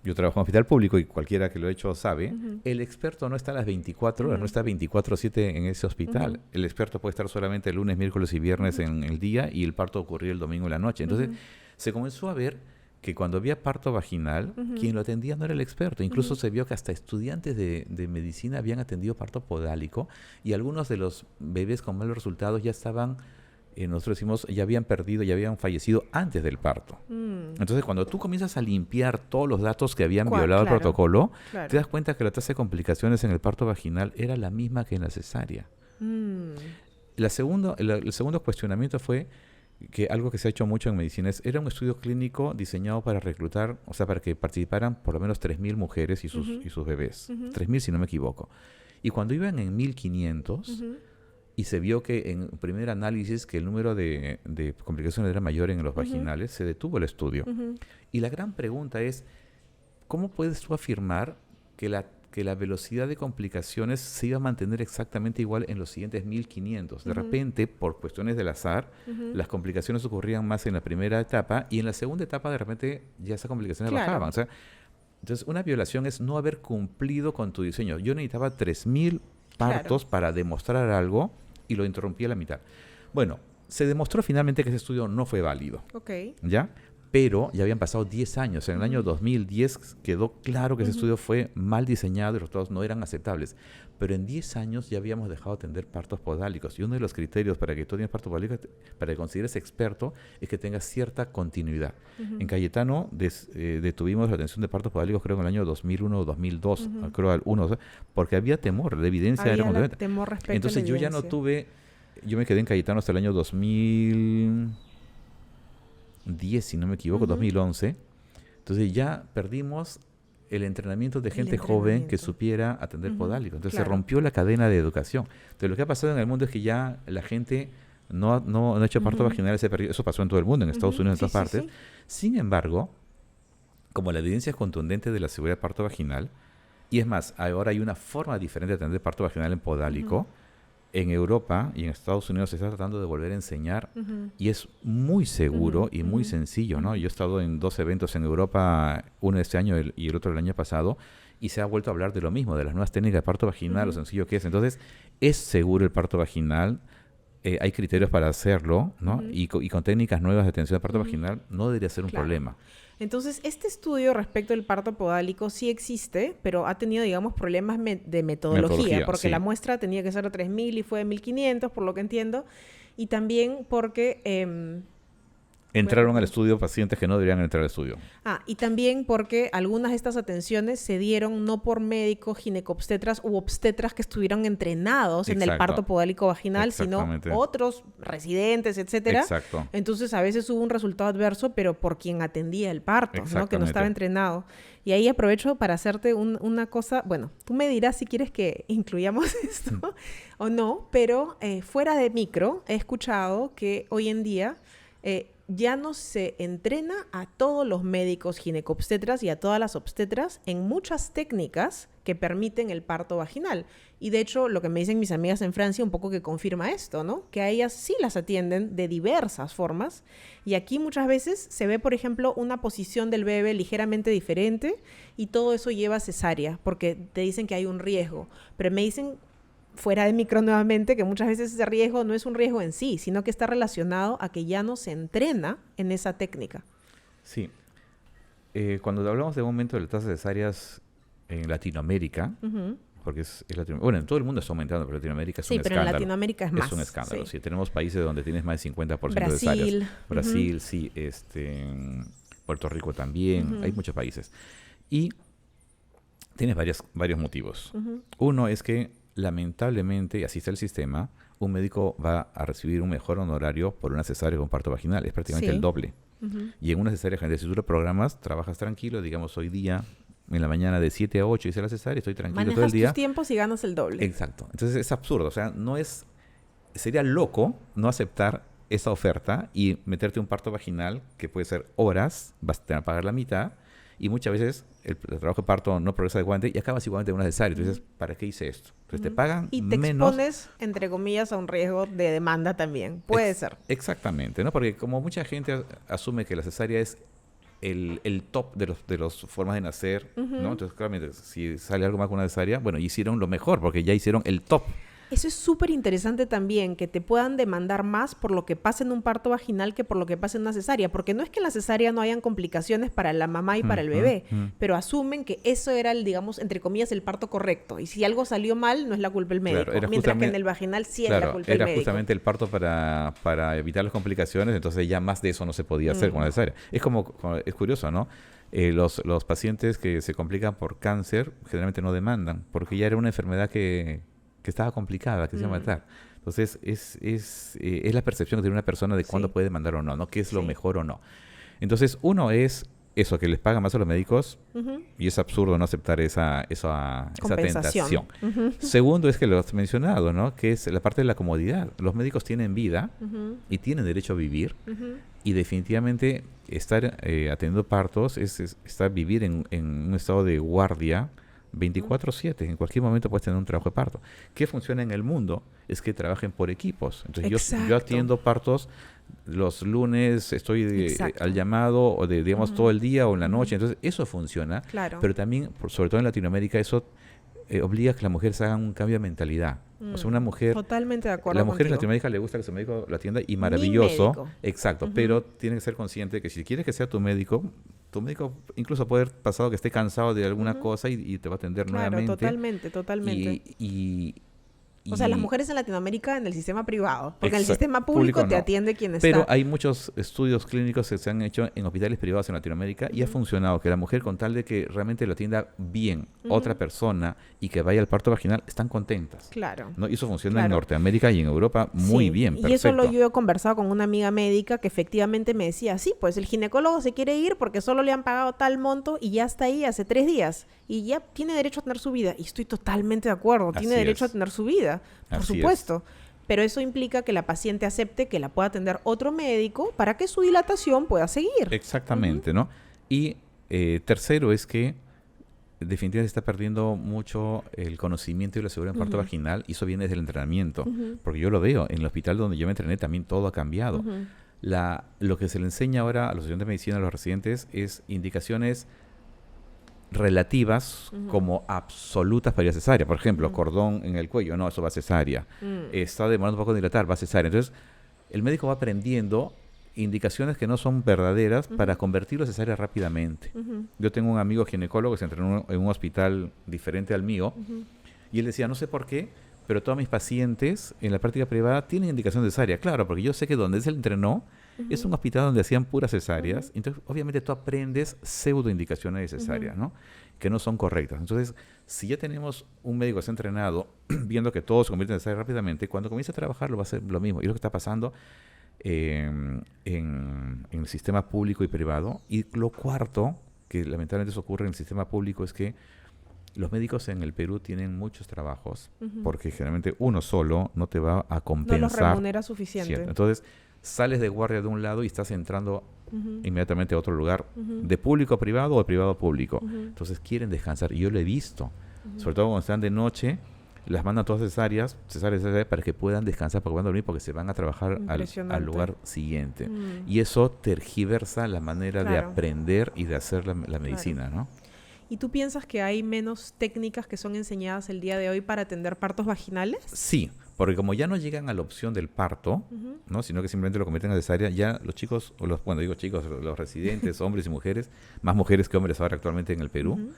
yo trabajo en un hospital público y cualquiera que lo ha hecho sabe, el experto no está a las 24 horas, no está 24/7 en ese hospital. El experto puede estar solamente el lunes, miércoles y viernes en el día y el parto ocurría el domingo en la noche. Entonces, se comenzó a ver que cuando había parto vaginal, quien lo atendía no era el experto. Incluso se vio que hasta estudiantes de medicina habían atendido parto podálico y algunos de los bebés con malos resultados ya estaban, nosotros decimos, ya habían perdido, ya habían fallecido antes del parto. Entonces, cuando tú comienzas a limpiar todos los datos que habían violado el protocolo, te das cuenta que la tasa de complicaciones en el parto vaginal era la misma que en la cesárea. El segundo cuestionamiento fue que algo que se ha hecho mucho en medicina era un estudio clínico diseñado para reclutar, o sea, para que participaran por lo menos 3.000 mujeres y sus bebés. 3.000 si no me equivoco. Y cuando iban en 1.500, y se vio que en primer análisis que el número de complicaciones era mayor en los vaginales, se detuvo el estudio. Y la gran pregunta es, ¿cómo puedes tú afirmar que que la velocidad de complicaciones se iba a mantener exactamente igual en los siguientes 1500. De repente, por cuestiones del azar, las complicaciones ocurrían más en la primera etapa y en la segunda etapa de repente ya esas complicaciones bajaban. O sea, entonces una violación es no haber cumplido con tu diseño. Yo necesitaba 3000 partos para demostrar algo y lo interrumpí a la mitad. Bueno, se demostró finalmente que ese estudio no fue válido. ¿Ya? Pero ya habían pasado 10 años. En el año 2010 quedó claro que ese estudio fue mal diseñado y los resultados no eran aceptables. Pero en 10 años ya habíamos dejado de atender partos podálicos. Y uno de los criterios para que tú tengas partos podálicos, para que consideres experto, es que tengas cierta continuidad. En Cayetano detuvimos la atención de partos podálicos creo en el año 2001 o 2002, creo al 1, porque había temor, la evidencia era completamente. Temor respecto Entonces a la yo evidencia. ya no tuve, yo me quedé en Cayetano hasta el año 2010, si no me equivoco, 2011. Entonces ya perdimos el entrenamiento de gente joven que supiera atender podálicos. Entonces se rompió la cadena de educación. Entonces lo que ha pasado en el mundo es que ya la gente no ha hecho parto vaginal, eso pasó en todo el mundo, en Estados Unidos, en todas partes. Sin embargo, como la evidencia es contundente de la seguridad de parto vaginal, y es más, ahora hay una forma diferente de atender parto vaginal en podálico. En Europa y en Estados Unidos se está tratando de volver a enseñar y es muy seguro y muy sencillo, ¿no? Yo he estado en 2 eventos en Europa, uno este año y el otro el año pasado, y se ha vuelto a hablar de lo mismo, de las nuevas técnicas de parto vaginal, lo sencillo que es. Entonces, es seguro el parto vaginal, hay criterios para hacerlo, ¿no? Y con técnicas nuevas de atención al parto vaginal no debería ser un problema. Entonces, este estudio respecto al parto podálico sí existe, pero ha tenido, digamos, problemas de metodología porque la muestra tenía que ser de 3000 y fue de 1500, por lo que entiendo, y también porque entraron al estudio pacientes que no deberían entrar al estudio. Y también porque algunas de estas atenciones se dieron no por médicos ginecobstetras u obstetras que estuvieron entrenados en el parto podálico vaginal, sino otros residentes, etcétera. Entonces, a veces hubo un resultado adverso, pero por quien atendía el parto, ¿no? Que no estaba entrenado. Y ahí aprovecho para hacerte una cosa. Bueno, tú me dirás si quieres que incluyamos esto o no, pero fuera de micro he escuchado que hoy en día ya no se entrena a todos los médicos ginecobstetras y a todas las obstetras en muchas técnicas que permiten el parto vaginal. Y de hecho, lo que me dicen mis amigas en Francia un poco que confirma esto, ¿no? Que a ellas sí las atienden de diversas formas. Y aquí muchas veces se ve, por ejemplo, una posición del bebé ligeramente diferente y todo eso lleva a cesárea porque te dicen que hay un riesgo. Pero me dicen fuera de micro nuevamente, que muchas veces ese riesgo no es un riesgo en sí, sino que está relacionado a que ya no se entrena en esa técnica. Sí. Cuando hablamos de aumento de las tasas cesáreas en Latinoamérica, porque es Latinoamérica, bueno, en todo el mundo está aumentando, pero Latinoamérica es un escándalo. Sí, pero en Latinoamérica es más. Es un escándalo, sí. Tenemos países donde tienes más de 50% de cesáreas. Brasil, sí. Puerto Rico también. Hay muchos países. Y tienes varios motivos. Uno es que lamentablemente, y así está el sistema, un médico va a recibir un mejor honorario por una cesárea con parto vaginal. Es prácticamente el doble. Y en una cesárea general, si tú lo programas, trabajas tranquilo, digamos hoy día, en la mañana de 7 a 8 hice la cesárea, estoy tranquilo todo el día. Manejas tus tiempos y ganas el doble. Exacto. Entonces es absurdo. O sea, sería loco no aceptar esa oferta y meterte un parto vaginal que puede ser horas, vas a tener que pagar la mitad. Y muchas veces el trabajo de parto no progresa adecuadamente y acabas igualmente en una cesárea. Entonces, ¿para qué hice esto? Entonces te pagan y te menos. Expones, entre comillas, a un riesgo de demanda también. Puede ser. Exactamente, ¿no? Porque como mucha gente asume que la cesárea es el top de las formas de nacer, ¿no? Entonces, claramente, si sale algo más con una cesárea, bueno, hicieron lo mejor porque ya hicieron el top. Eso es súper interesante también, que te puedan demandar más por lo que pasa en un parto vaginal que por lo que pasa en una cesárea. Porque no es que en la cesárea no hayan complicaciones para la mamá y para el bebé, pero asumen que eso era digamos, entre comillas, el parto correcto. Y si algo salió mal, no es la culpa del médico. Mientras que en el vaginal sí es la culpa del médico. Era justamente el parto para evitar las complicaciones, entonces ya más de eso no se podía hacer con la cesárea. Es curioso, ¿no? Los pacientes que se complican por cáncer generalmente no demandan, porque ya era una enfermedad que estaba complicada, que se iba a matar. Entonces, es la percepción que tiene una persona de cuándo puede demandar o no, ¿no? ¿Qué es lo mejor o no? Entonces, uno es eso, que les pagan más a los médicos, y es absurdo no aceptar esa tentación. Segundo es que lo has mencionado, ¿no? Que es la parte de la comodidad. Los médicos tienen vida y tienen derecho a vivir, y definitivamente estar atendiendo partos es vivir en un estado de guardia 24/7. En cualquier momento puedes tener un trabajo de parto. ¿Qué funciona en el mundo? Es que trabajen por equipos. Entonces yo atiendo partos los lunes, estoy al llamado, o digamos todo el día o en la noche. Entonces eso funciona. Claro. Pero también, sobre todo en Latinoamérica, eso obliga a que las mujeres hagan un cambio de mentalidad. O sea, una mujer... Totalmente de acuerdo. La mujer contigo. en Latinoamérica le gusta que su médico la atienda y maravilloso. Mi médico. Exacto, pero tiene que ser consciente que si quieres que sea tu médico incluso puede haber pasado que esté cansado de alguna cosa y te va a atender nuevamente. Totalmente. O sea, Y- las mujeres en Latinoamérica en el sistema privado, porque en el Exacto. sistema público te no. atiende quien está. Pero hay muchos estudios clínicos que se han hecho en hospitales privados en Latinoamérica y ha funcionado que la mujer, con tal de que realmente lo atienda bien otra persona y que vaya al parto vaginal, están contentas. Claro. ¿No? Y eso funciona en Claro. Norteamérica y en Europa muy Sí, bien, perfecto. Y eso yo he conversado con una amiga médica que efectivamente me decía, sí, pues el ginecólogo se quiere ir porque solo le han pagado tal monto y ya está ahí hace 3 días y ya tiene derecho a tener su vida. Y estoy totalmente de acuerdo, tiene Así derecho es. a tener su vida, por Así supuesto. Pero eso implica que la paciente acepte que la pueda atender otro médico para que su dilatación pueda seguir. Exactamente, ¿no? Y tercero es que definitivamente se está perdiendo mucho el conocimiento y la seguridad en parto vaginal, y eso viene desde el entrenamiento, porque yo lo veo, en el hospital donde yo me entrené también todo ha cambiado. Lo que se le enseña ahora a los estudiantes de medicina, a los residentes, es indicaciones relativas como absolutas para ir a cesárea. Por ejemplo, cordón en el cuello, no, eso va a cesárea. Está demorando un poco en dilatar, va a cesárea. Entonces, el médico va aprendiendo indicaciones que no son verdaderas para convertirlo a cesárea rápidamente. Yo tengo un amigo ginecólogo que se entrenó en un hospital diferente al mío y él decía, no sé por qué, pero todos mis pacientes en la práctica privada tienen indicación de cesárea. Claro, porque yo sé que donde él se entrenó es un hospital donde hacían puras cesáreas. Entonces, obviamente, tú aprendes pseudoindicaciones de cesárea, ¿no? Que no son correctas. Entonces, si ya tenemos un médico que está entrenado, viendo que todo se convierte en cesárea rápidamente, cuando comienza a trabajar lo va a hacer lo mismo. Y es lo que está pasando en el sistema público y privado. Y lo cuarto, que lamentablemente eso ocurre en el sistema público, es que los médicos en el Perú tienen muchos trabajos, porque generalmente uno solo no te va a compensar. No los remunera suficiente. ¿Cierto? Entonces, sales de guardia de un lado y estás entrando inmediatamente a otro lugar, de público a privado o de privado a público. Entonces, quieren descansar. Y yo lo he visto. Sobre todo cuando están de noche, las mandan todas cesáreas, para que puedan descansar, porque van a dormir, porque se van a trabajar al lugar siguiente. Y eso tergiversa la manera de aprender y de hacer la medicina, ¿no? ¿Y tú piensas que hay menos técnicas que son enseñadas el día de hoy para atender partos vaginales? Sí, porque como ya no llegan a la opción del parto, ¿no? Sino que simplemente lo convierten a cesárea, ya los chicos, los residentes, hombres y mujeres, más mujeres que hombres ahora actualmente en el Perú,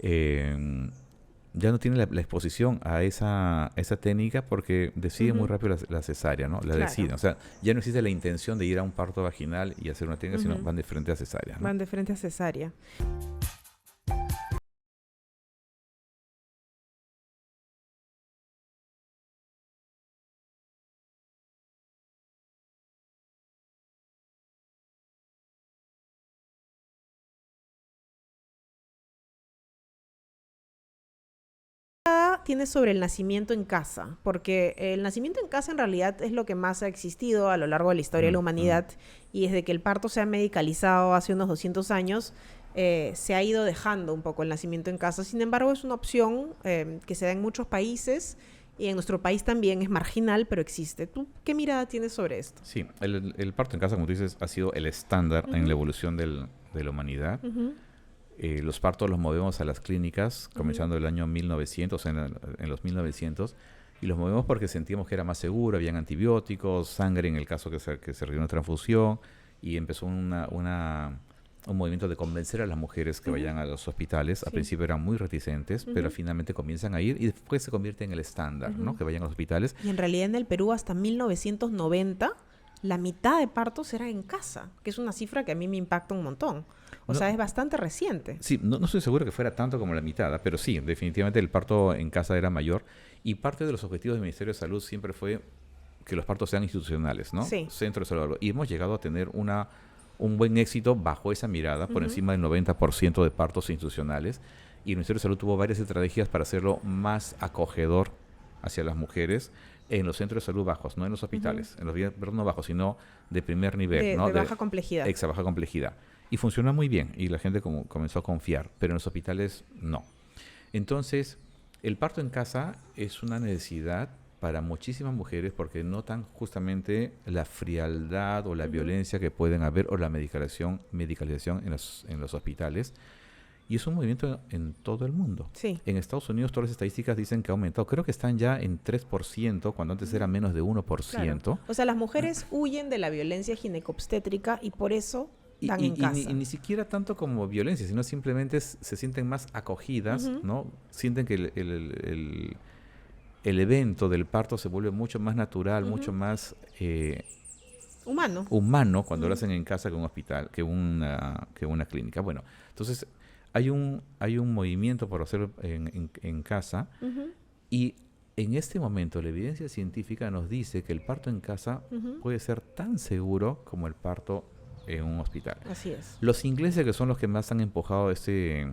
ya no tienen la exposición a esa técnica, porque deciden muy rápido la cesárea, ¿no? Deciden. O sea, ya no existe la intención de ir a un parto vaginal y hacer una técnica, sino van de frente a cesárea, ¿no? Van de frente a cesárea. Tienes sobre el nacimiento en casa, porque el nacimiento en casa en realidad es lo que más ha existido a lo largo de la historia de la humanidad, y desde que el parto se ha medicalizado hace unos 200 años, se ha ido dejando un poco el nacimiento en casa. Sin embargo, es una opción que se da en muchos países, y en nuestro país también es marginal, pero existe. ¿Tú qué mirada tienes sobre esto? Sí, el parto en casa, como tú dices, ha sido el estándar en la evolución de la humanidad. Los partos los movemos a las clínicas, comenzando el año 1900, en los 1900, y los movemos porque sentíamos que era más seguro, habían antibióticos, sangre en el caso que se requirió una transfusión, y empezó un movimiento de convencer a las mujeres que vayan a los hospitales. Al principio eran muy reticentes, pero finalmente comienzan a ir y después se convierte en el estándar, ¿no? Que vayan a los hospitales. Y en realidad en el Perú hasta 1990 la mitad de partos eran en casa, que es una cifra que a mí me impacta un montón. O sea, es bastante reciente. Sí, no estoy seguro que fuera tanto como la mitad, pero sí, definitivamente el parto en casa era mayor. Y parte de los objetivos del Ministerio de Salud siempre fue que los partos sean institucionales, ¿no? Sí. Centro de salud. Y hemos llegado a tener un buen éxito bajo esa mirada, por encima del 90% de partos institucionales. Y el Ministerio de Salud tuvo varias estrategias para hacerlo más acogedor hacia las mujeres en los centros de salud bajos, no en los hospitales, en los no bajos, sino de primer nivel, ¿no? De baja complejidad. Baja complejidad. Y funcionó muy bien, y la gente comenzó a confiar, pero en los hospitales no. Entonces, el parto en casa es una necesidad para muchísimas mujeres porque notan justamente la frialdad o la violencia que pueden haber o la medicalización en los hospitales. Y es un movimiento en todo el mundo. Sí. En Estados Unidos todas las estadísticas dicen que ha aumentado. Creo que están ya en 3%, cuando antes era menos de 1%. Claro. O sea, las mujeres huyen de la violencia ginecobstétrica y por eso dan en casa. Y ni siquiera tanto como violencia, sino simplemente se sienten más acogidas, ¿no? Sienten que el evento del parto se vuelve mucho más natural, mucho más humano cuando lo hacen en casa que un hospital, que una clínica. Bueno, entonces hay un movimiento por hacerlo en casa y en este momento la evidencia científica nos dice que el parto en casa puede ser tan seguro como el parto en un hospital. Así es. Los ingleses, que son los que más han empujado este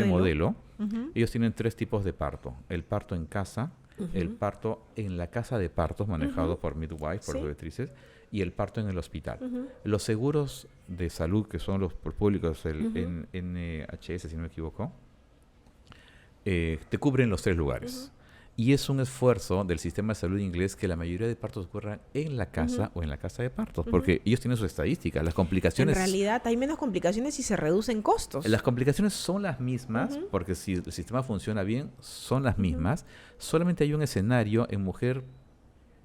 modelo, ellos tienen 3 tipos de parto. El parto en casa, el parto en la casa de partos manejado por midwives, por obstetrices, y el parto en el hospital. Los seguros de salud, que son los públicos, el NHS, si no me equivoco, te cubren los 3 lugares. Y es un esfuerzo del sistema de salud inglés que la mayoría de partos ocurran en la casa o en la casa de partos, porque ellos tienen sus estadísticas. Las complicaciones... En realidad hay menos complicaciones y se reducen costos. Las complicaciones son las mismas, porque si el sistema funciona bien, son las mismas. Solamente hay un escenario en mujer...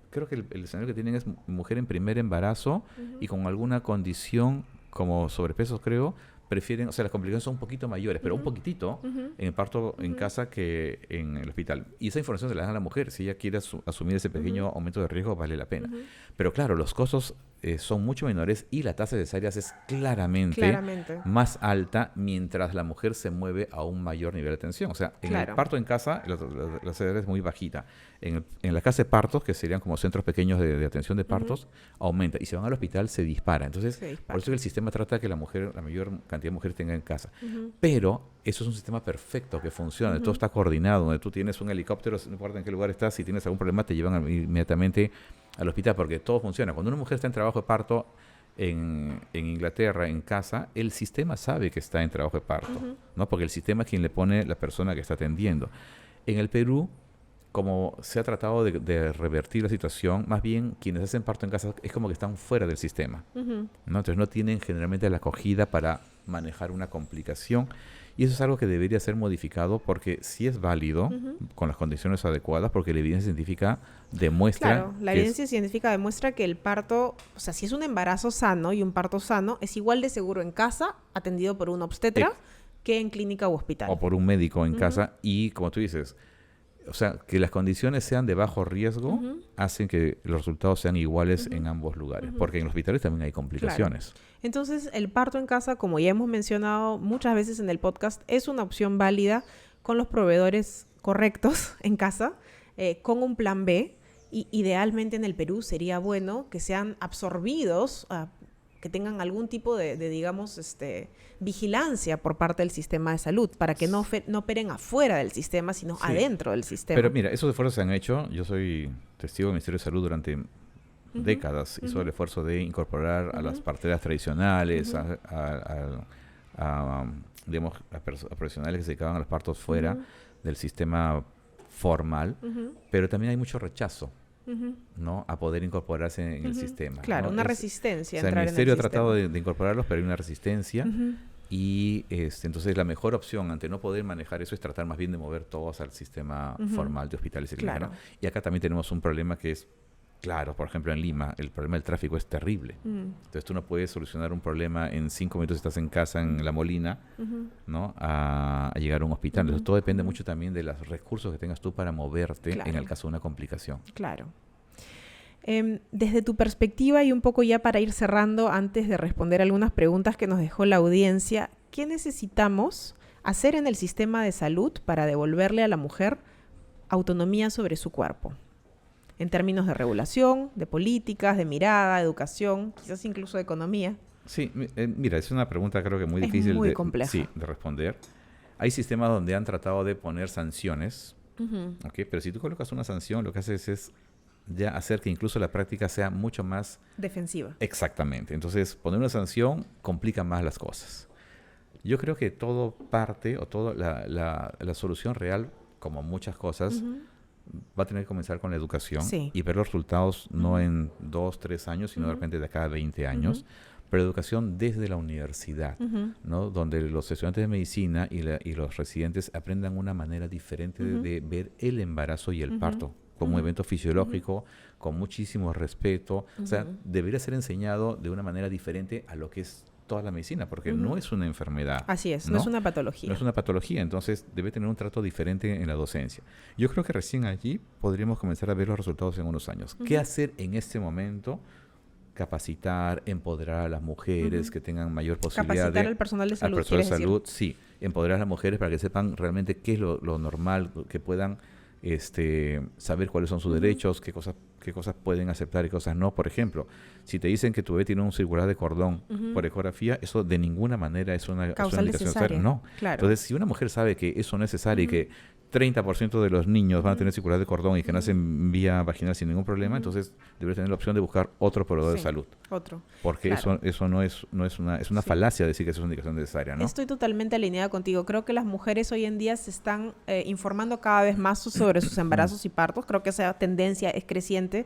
Creo que el escenario que tienen es mujer en primer embarazo y con alguna condición como sobrepeso, creo, prefieren, o sea, las complicaciones son un poquito mayores, pero un poquitito en el parto en casa que en el hospital. Y esa información se la dan a la mujer. Si ella quiere asumir ese pequeño aumento de riesgo, vale la pena. Pero claro, los costos son mucho menores y la tasa de cesáreas es claramente más alta mientras la mujer se mueve a un mayor nivel de tensión. O sea, en el parto en casa, la cesárea es muy bajita. En la casa de partos, que serían como centros pequeños de atención de partos, aumenta. Y si van al hospital, se dispara. Entonces, por eso que el sistema trata de que la mayor cantidad de mujeres tenga en casa. Pero eso es un sistema perfecto que funciona, todo está coordinado, donde tú tienes un helicóptero, no importa en qué lugar estás, si tienes algún problema te llevan inmediatamente al hospital, porque todo funciona. Cuando una mujer está en trabajo de parto en Inglaterra, en casa, el sistema sabe que está en trabajo de parto, ¿no? Porque el sistema es quien le pone la persona que está atendiendo. En el Perú, como se ha tratado de revertir la situación, más bien quienes hacen parto en casa es como que están fuera del sistema, ¿no? Entonces no tienen generalmente la acogida para manejar una complicación. Y eso es algo que debería ser modificado porque sí es válido con las condiciones adecuadas, porque la evidencia científica demuestra... Claro, la evidencia científica demuestra que el parto, o sea, si es un embarazo sano y un parto sano, es igual de seguro en casa, atendido por un obstetra, que en clínica u hospital. O por un médico en casa. Y como tú dices, o sea, que las condiciones sean de bajo riesgo hacen que los resultados sean iguales en ambos lugares, porque en los hospitales también hay complicaciones. Claro. Entonces, el parto en casa, como ya hemos mencionado muchas veces en el podcast, es una opción válida con los proveedores correctos en casa, con un plan B. Y idealmente en el Perú sería bueno que sean absorbidos, que tengan algún tipo de digamos, vigilancia por parte del sistema de salud, para que no operen afuera del sistema, sino adentro del sistema. Pero mira, esos esfuerzos se han hecho. Yo soy testigo del Ministerio de Salud durante décadas. Hizo el esfuerzo de incorporar a las parteras tradicionales, digamos, a profesionales que se dedicaban a los partos fuera del sistema formal, pero también hay mucho rechazo, ¿no? A poder incorporarse en el sistema. Claro, ¿no? Una resistencia. O sea, el Ministerio ha tratado de incorporarlos, pero hay una resistencia. Y entonces la mejor opción ante no poder manejar eso es tratar más bien de mover todos al sistema formal de hospitales y clínicas. ¿No? Y acá también tenemos un problema que es, claro, por ejemplo en Lima, el problema del tráfico es terrible. Entonces tú no puedes solucionar un problema en 5 minutos si estás en casa en La Molina, ¿no? A llegar a un hospital. Entonces todo depende mucho también de los recursos que tengas tú para moverte en el caso de una complicación. Claro. Desde tu perspectiva y un poco ya para ir cerrando, antes de responder algunas preguntas que nos dejó la audiencia, ¿qué necesitamos hacer en el sistema de salud para devolverle a la mujer autonomía sobre su cuerpo? En términos de regulación, de políticas, de mirada, de educación, quizás incluso de economía. Sí, mira, es una pregunta creo que muy difícil de responder. Hay sistemas donde han tratado de poner sanciones, ¿okay? Pero si tú colocas una sanción, lo que haces es ya hacer que incluso la práctica sea mucho más... defensiva. Exactamente. Entonces, poner una sanción complica más las cosas. Yo creo que todo parte, o toda la solución real, como muchas cosas, va a tener que comenzar con la educación y ver los resultados no en 2, 3 años, sino de repente de cada 20 años. Pero educación desde la universidad, ¿no? Donde los estudiantes de medicina y los residentes aprendan una manera diferente de ver el embarazo y el parto como un evento fisiológico, con muchísimo respeto. O sea, debería ser enseñado de una manera diferente a lo que es toda la medicina, porque no es una enfermedad. Así es, no es una patología. No es una patología, entonces debe tener un trato diferente en la docencia. Yo creo que recién allí podríamos comenzar a ver los resultados en unos años. ¿Qué hacer en este momento? Capacitar, empoderar a las mujeres que tengan mayor posibilidad capacitar al personal de salud. Al personal de salud, sí. Empoderar a las mujeres para que sepan realmente qué es lo normal, que puedan saber cuáles son sus derechos, qué cosas pueden aceptar y cosas no. Por ejemplo, si te dicen que tu bebé tiene un circular de cordón por ecografía, eso de ninguna manera es una causal necesaria. No. Claro. Entonces, si una mujer sabe que eso no es necesario y que 30% de los niños van a tener circular de cordón y que nacen vía vaginal sin ningún problema, entonces debería tener la opción de buscar otro proveedor de salud. Porque eso no es una falacia decir que eso es una indicación necesaria, ¿no? Estoy totalmente alineada contigo. Creo que las mujeres hoy en día se están informando cada vez más sobre sus embarazos y partos. Creo que esa tendencia es creciente,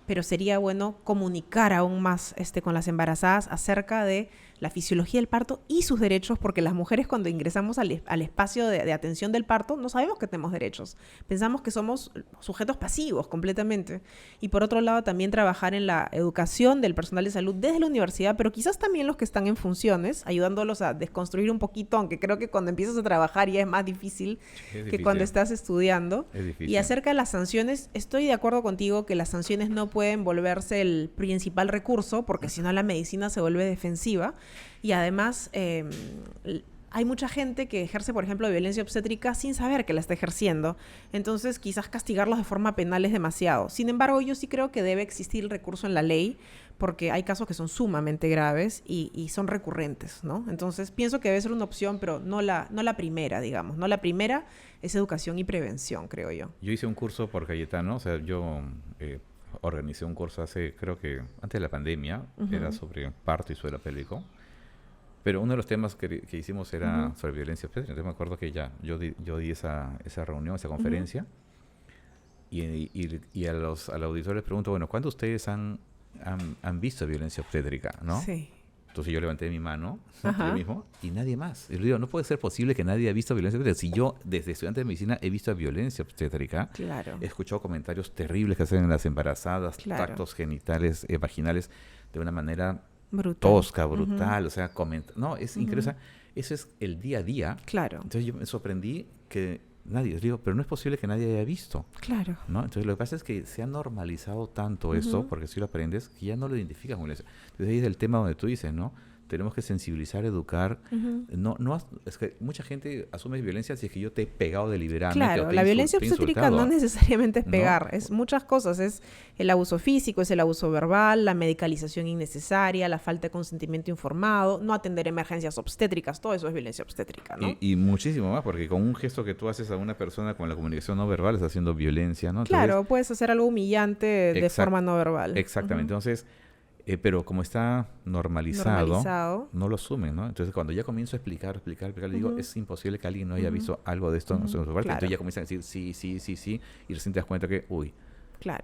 pero sería bueno comunicar aún más con las embarazadas acerca de la fisiología del parto y sus derechos, porque las mujeres cuando ingresamos al espacio de atención del parto no sabemos que tenemos derechos. Pensamos que somos sujetos pasivos completamente. Y por otro lado también trabajar en la educación del personal de salud desde la universidad, pero quizás también los que están en funciones, ayudándolos a desconstruir un poquito, aunque creo que cuando empiezas a trabajar ya es más difícil que cuando estás estudiando. Y acerca de las sanciones, estoy de acuerdo contigo que las sanciones no pueden volverse el principal recurso, porque si no la medicina se vuelve defensiva. Y además hay mucha gente que ejerce, por ejemplo, violencia obstétrica sin saber que la está ejerciendo. Entonces, quizás castigarlos de forma penal es demasiado. Sin embargo, yo sí creo que debe existir el recurso en la ley, porque hay casos que son sumamente graves y son recurrentes, ¿no? Entonces, pienso que debe ser una opción, pero no la primera, digamos. No la primera es educación y prevención, creo yo. Yo hice un curso por Cayetano, o sea, yo organicé un curso creo que antes de la pandemia, era sobre parto y suelo pélvico. Pero uno de los temas que hicimos era sobre violencia obstétrica. Entonces me acuerdo que yo di esa reunión, esa conferencia, y al auditorio les pregunto, bueno, ¿cuántos de ustedes han visto violencia obstétrica? ¿No? Sí. Entonces yo levanté mi mano, yo mismo, y nadie más. Y le digo, no puede ser posible que nadie haya visto violencia obstétrica. Si yo, desde estudiante de medicina, he visto violencia obstétrica, he escuchado comentarios terribles que hacen en las embarazadas, tactos genitales, vaginales, de una manera tosca, brutal, o sea, no, es increíble. Eso es el día a día. Claro. Entonces yo me sorprendí que nadie, digo, pero no es posible que nadie haya visto. Claro. ¿No? Entonces lo que pasa es que se ha normalizado tanto eso, porque si lo aprendes, que ya no lo identificas con eso. Entonces ahí es el tema donde tú dices, ¿no? Tenemos que sensibilizar, educar. Es que mucha gente asume violencia si es que yo te he pegado deliberadamente. Claro, la violencia obstétrica no necesariamente es pegar, es muchas cosas. Es el abuso físico, es el abuso verbal, la medicalización innecesaria, la falta de consentimiento informado, no atender emergencias obstétricas, todo eso es violencia obstétrica, ¿no? Y muchísimo más, porque con un gesto que tú haces a una persona con la comunicación no verbal estás haciendo violencia, ¿no? Entonces, claro, puedes hacer algo humillante de forma no verbal. Exactamente, entonces... pero como está normalizado, no lo asumen, ¿no? Entonces, cuando ya comienzo a explicar, le digo, es imposible que alguien no haya visto algo de esto en su parte. Entonces ya comienzan a decir sí, y recién te das cuenta que,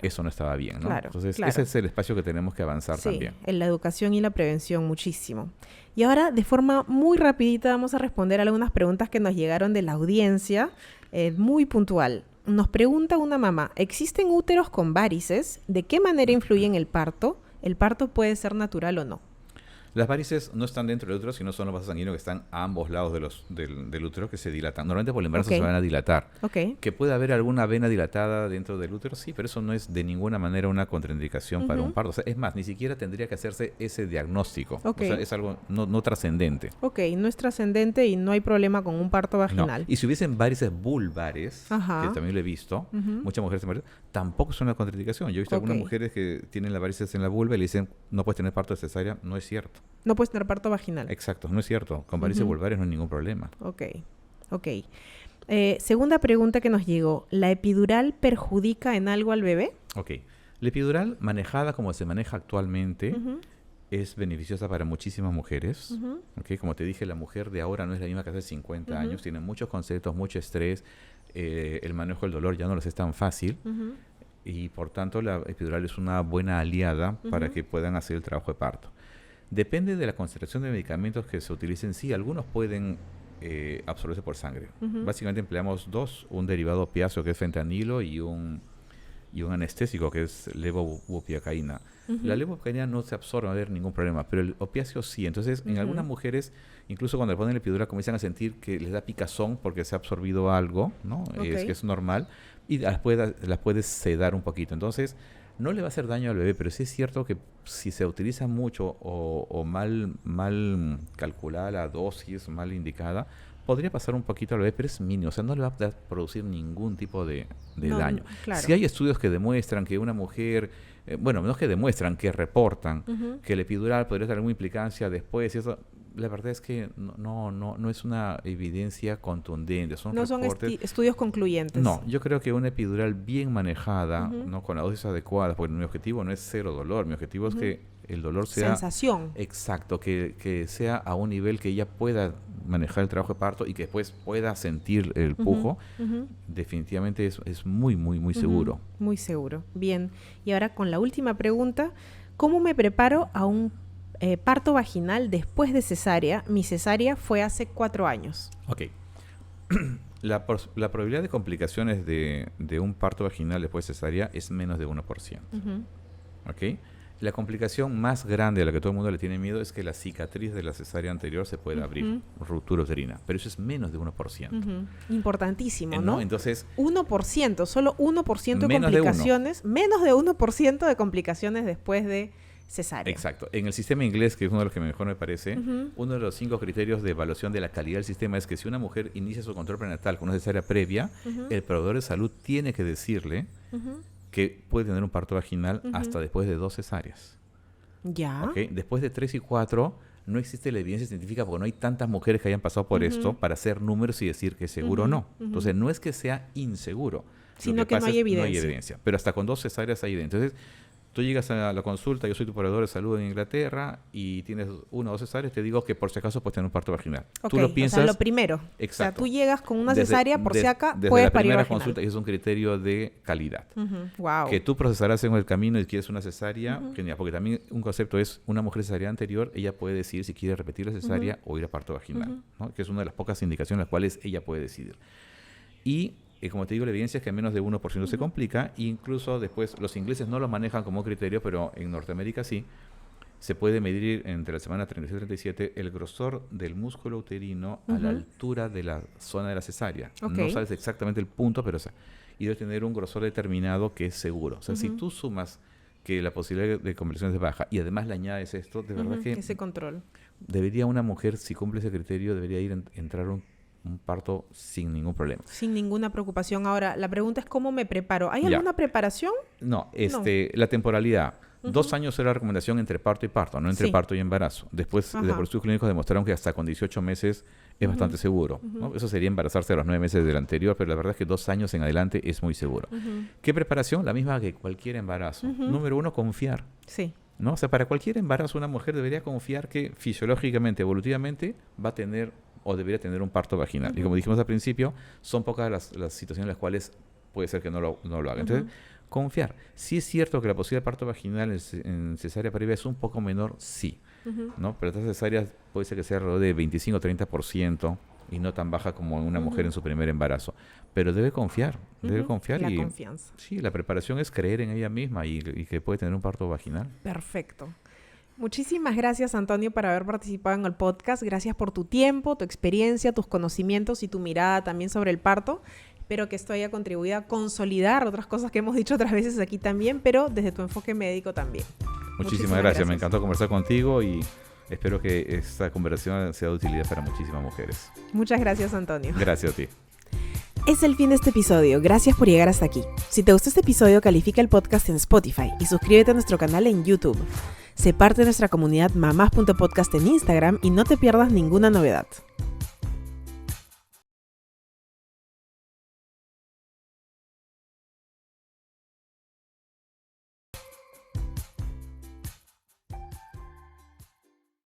eso no estaba bien, ¿no? Entonces, ese es el espacio que tenemos que avanzar también. En la educación y la prevención muchísimo. Y ahora, de forma muy rapidita, vamos a responder algunas preguntas que nos llegaron de la audiencia, muy puntual. Nos pregunta una mamá, ¿existen úteros con varices? ¿De qué manera influyen el parto? ¿El parto puede ser natural o no? Las varices no están dentro del útero, sino son los vasos sanguíneos que están a ambos lados del útero que se dilatan. Normalmente por el embarazo se van a dilatar. ¿Que puede haber alguna vena dilatada dentro del útero? Sí, pero eso no es de ninguna manera una contraindicación para un parto. O sea, es más, ni siquiera tendría que hacerse ese diagnóstico. O sea, es algo no trascendente. No es trascendente y no hay problema con un parto vaginal. No. Y si hubiesen varices vulvares, que también lo he visto, muchas mujeres tampoco es una contraindicación. Yo he visto algunas mujeres que tienen las varices en la vulva y le dicen, no puedes tener parto de cesárea. No es cierto. No puedes tener parto vaginal. Exacto, no es cierto. Con varices vulvares no hay ningún problema. Ok. Segunda pregunta que nos llegó. ¿La epidural perjudica en algo al bebé? Ok. La epidural, manejada como se maneja actualmente, es beneficiosa para muchísimas mujeres. Ujú. ¿Okay? Como te dije, la mujer de ahora no es la misma que hace 50 años. Tiene muchos conceptos, mucho estrés. El manejo del dolor ya no les es tan fácil. Ujú. Y por tanto la epidural es una buena aliada para que puedan hacer el trabajo de parto. Depende de la concentración de medicamentos que se utilicen. Sí, algunos pueden absorberse por sangre. Básicamente empleamos dos, un derivado opiáceo que es fentanilo y un anestésico que es levobupiacaína. La levobupiacaína no se absorbe, no va a haber ningún problema, pero el opiáceo sí. Entonces, en algunas mujeres, incluso cuando le ponen la epidural, comienzan a sentir que les da picazón porque se ha absorbido algo, ¿no? Es que es normal, y las puedes sedar un poquito. Entonces, no le va a hacer daño al bebé, pero sí es cierto que si se utiliza mucho o mal calculada la dosis, mal indicada, podría pasar un poquito al bebé, pero es mínimo, o sea, no le va a producir ningún tipo de daño. Claro. Si hay estudios que demuestran que una mujer, no es que demuestran, que reportan que el epidural podría tener alguna implicancia después, y eso, la verdad es que no es una evidencia contundente. No son estudios concluyentes. No, yo creo que una epidural bien manejada, ¿no? Con la dosis adecuada, porque mi objetivo no es cero dolor, mi objetivo es que el dolor sea... Sensación. Exacto, que sea a un nivel que ella pueda manejar el trabajo de parto y que después pueda sentir el pujo. Definitivamente es muy, muy, muy seguro. Muy seguro. Bien. Y ahora con la última pregunta, ¿cómo me preparo a un parto vaginal después de cesárea? Mi cesárea fue hace 4 años. Ok. La probabilidad de complicaciones de un parto vaginal después de cesárea es menos de 1%. ¿Ok? La complicación más grande a la que todo el mundo le tiene miedo es que la cicatriz de la cesárea anterior se pueda abrir, ruptura uterina, pero eso es menos de 1%. Importantísimo, ¿no? Entonces, 1%, solo 1% de complicaciones, menos de 1% de complicaciones después de cesárea. Exacto. En el sistema inglés, que es uno de los que mejor me parece, uno de los 5 criterios de evaluación de la calidad del sistema es que si una mujer inicia su control prenatal con una cesárea previa, el proveedor de salud tiene que decirle que puede tener un parto vaginal hasta después de 2 cesáreas. Ya. ¿Okay? Después de 3 y 4 no existe la evidencia científica porque no hay tantas mujeres que hayan pasado por esto para hacer números y decir que es seguro o no. Entonces, no es que sea inseguro, sino que no hay evidencia. Pero hasta con 2 cesáreas hay evidencia. Entonces, tú llegas a la consulta, yo soy tu proveedor de salud en Inglaterra y tienes 1 o 2 cesáreas, te digo que por si acaso puedes tener un parto vaginal. Okay, tú lo piensas. O sea, lo primero. Exacto. O sea, tú llegas con una cesárea, por si acá, desde puedes la parir primera vaginal. consulta, y es un criterio de calidad. Wow. Que tú procesarás en el camino y quieres una cesárea, genial, porque también un concepto es una mujer cesárea anterior, ella puede decidir si quiere repetir la cesárea o ir a parto vaginal, ¿no? Que es una de las pocas indicaciones en las cuales ella puede decidir. Y como te digo, la evidencia es que menos de 1% se complica, e incluso después los ingleses no lo manejan como criterio, pero en Norteamérica sí. Se puede medir entre la semana 36 y 37 el grosor del músculo uterino a la altura de la zona de la cesárea. No sabes exactamente el punto, pero y debe tener un grosor determinado que es seguro. O sea, si tú sumas que la posibilidad de complicaciones es baja y además le añades esto, de verdad que ese control. Debería una mujer, si cumple ese criterio, debería entrar un parto sin ningún problema. Sin ninguna preocupación. Ahora, la pregunta es ¿cómo me preparo? ¿Hay alguna preparación? No, la temporalidad. 2 años era la recomendación entre parto y parto, no entre parto y embarazo. Después, de por estudios clínicos demostraron que hasta con 18 meses es bastante seguro, ¿no? Eso sería embarazarse a los 9 meses del anterior, pero la verdad es que 2 años en adelante es muy seguro. ¿Qué preparación? La misma que cualquier embarazo. Número 1, confiar. Sí. ¿No? O sea, para cualquier embarazo una mujer debería confiar que fisiológicamente, evolutivamente, va a tener o debería tener un parto vaginal. Y como dijimos al principio, son pocas las situaciones en las cuales puede ser que no lo haga. Entonces, confiar. Sí es cierto que la posibilidad de parto vaginal en cesárea previa es un poco menor, sí. ¿No? Pero estas cesáreas puede ser que sea alrededor de 25 o 30% y no tan baja como una mujer en su primer embarazo. Pero debe confiar. Debe confiar. La confianza. Sí, la preparación es creer en ella misma y que puede tener un parto vaginal. Perfecto. Muchísimas gracias, Antonio, por haber participado en el podcast. Gracias por tu tiempo, tu experiencia, tus conocimientos y tu mirada también sobre el parto. Espero que esto haya contribuido a consolidar otras cosas que hemos dicho otras veces aquí también, pero desde tu enfoque médico también. Muchísimas gracias. Me encantó conversar contigo y espero que esta conversación sea de utilidad para muchísimas mujeres. Muchas gracias, Antonio. Gracias a ti. Es el fin de este episodio. Gracias por llegar hasta aquí. Si te gustó este episodio, califica el podcast en Spotify y suscríbete a nuestro canal en YouTube. Sé parte de nuestra comunidad mamás.podcast en Instagram y no te pierdas ninguna novedad.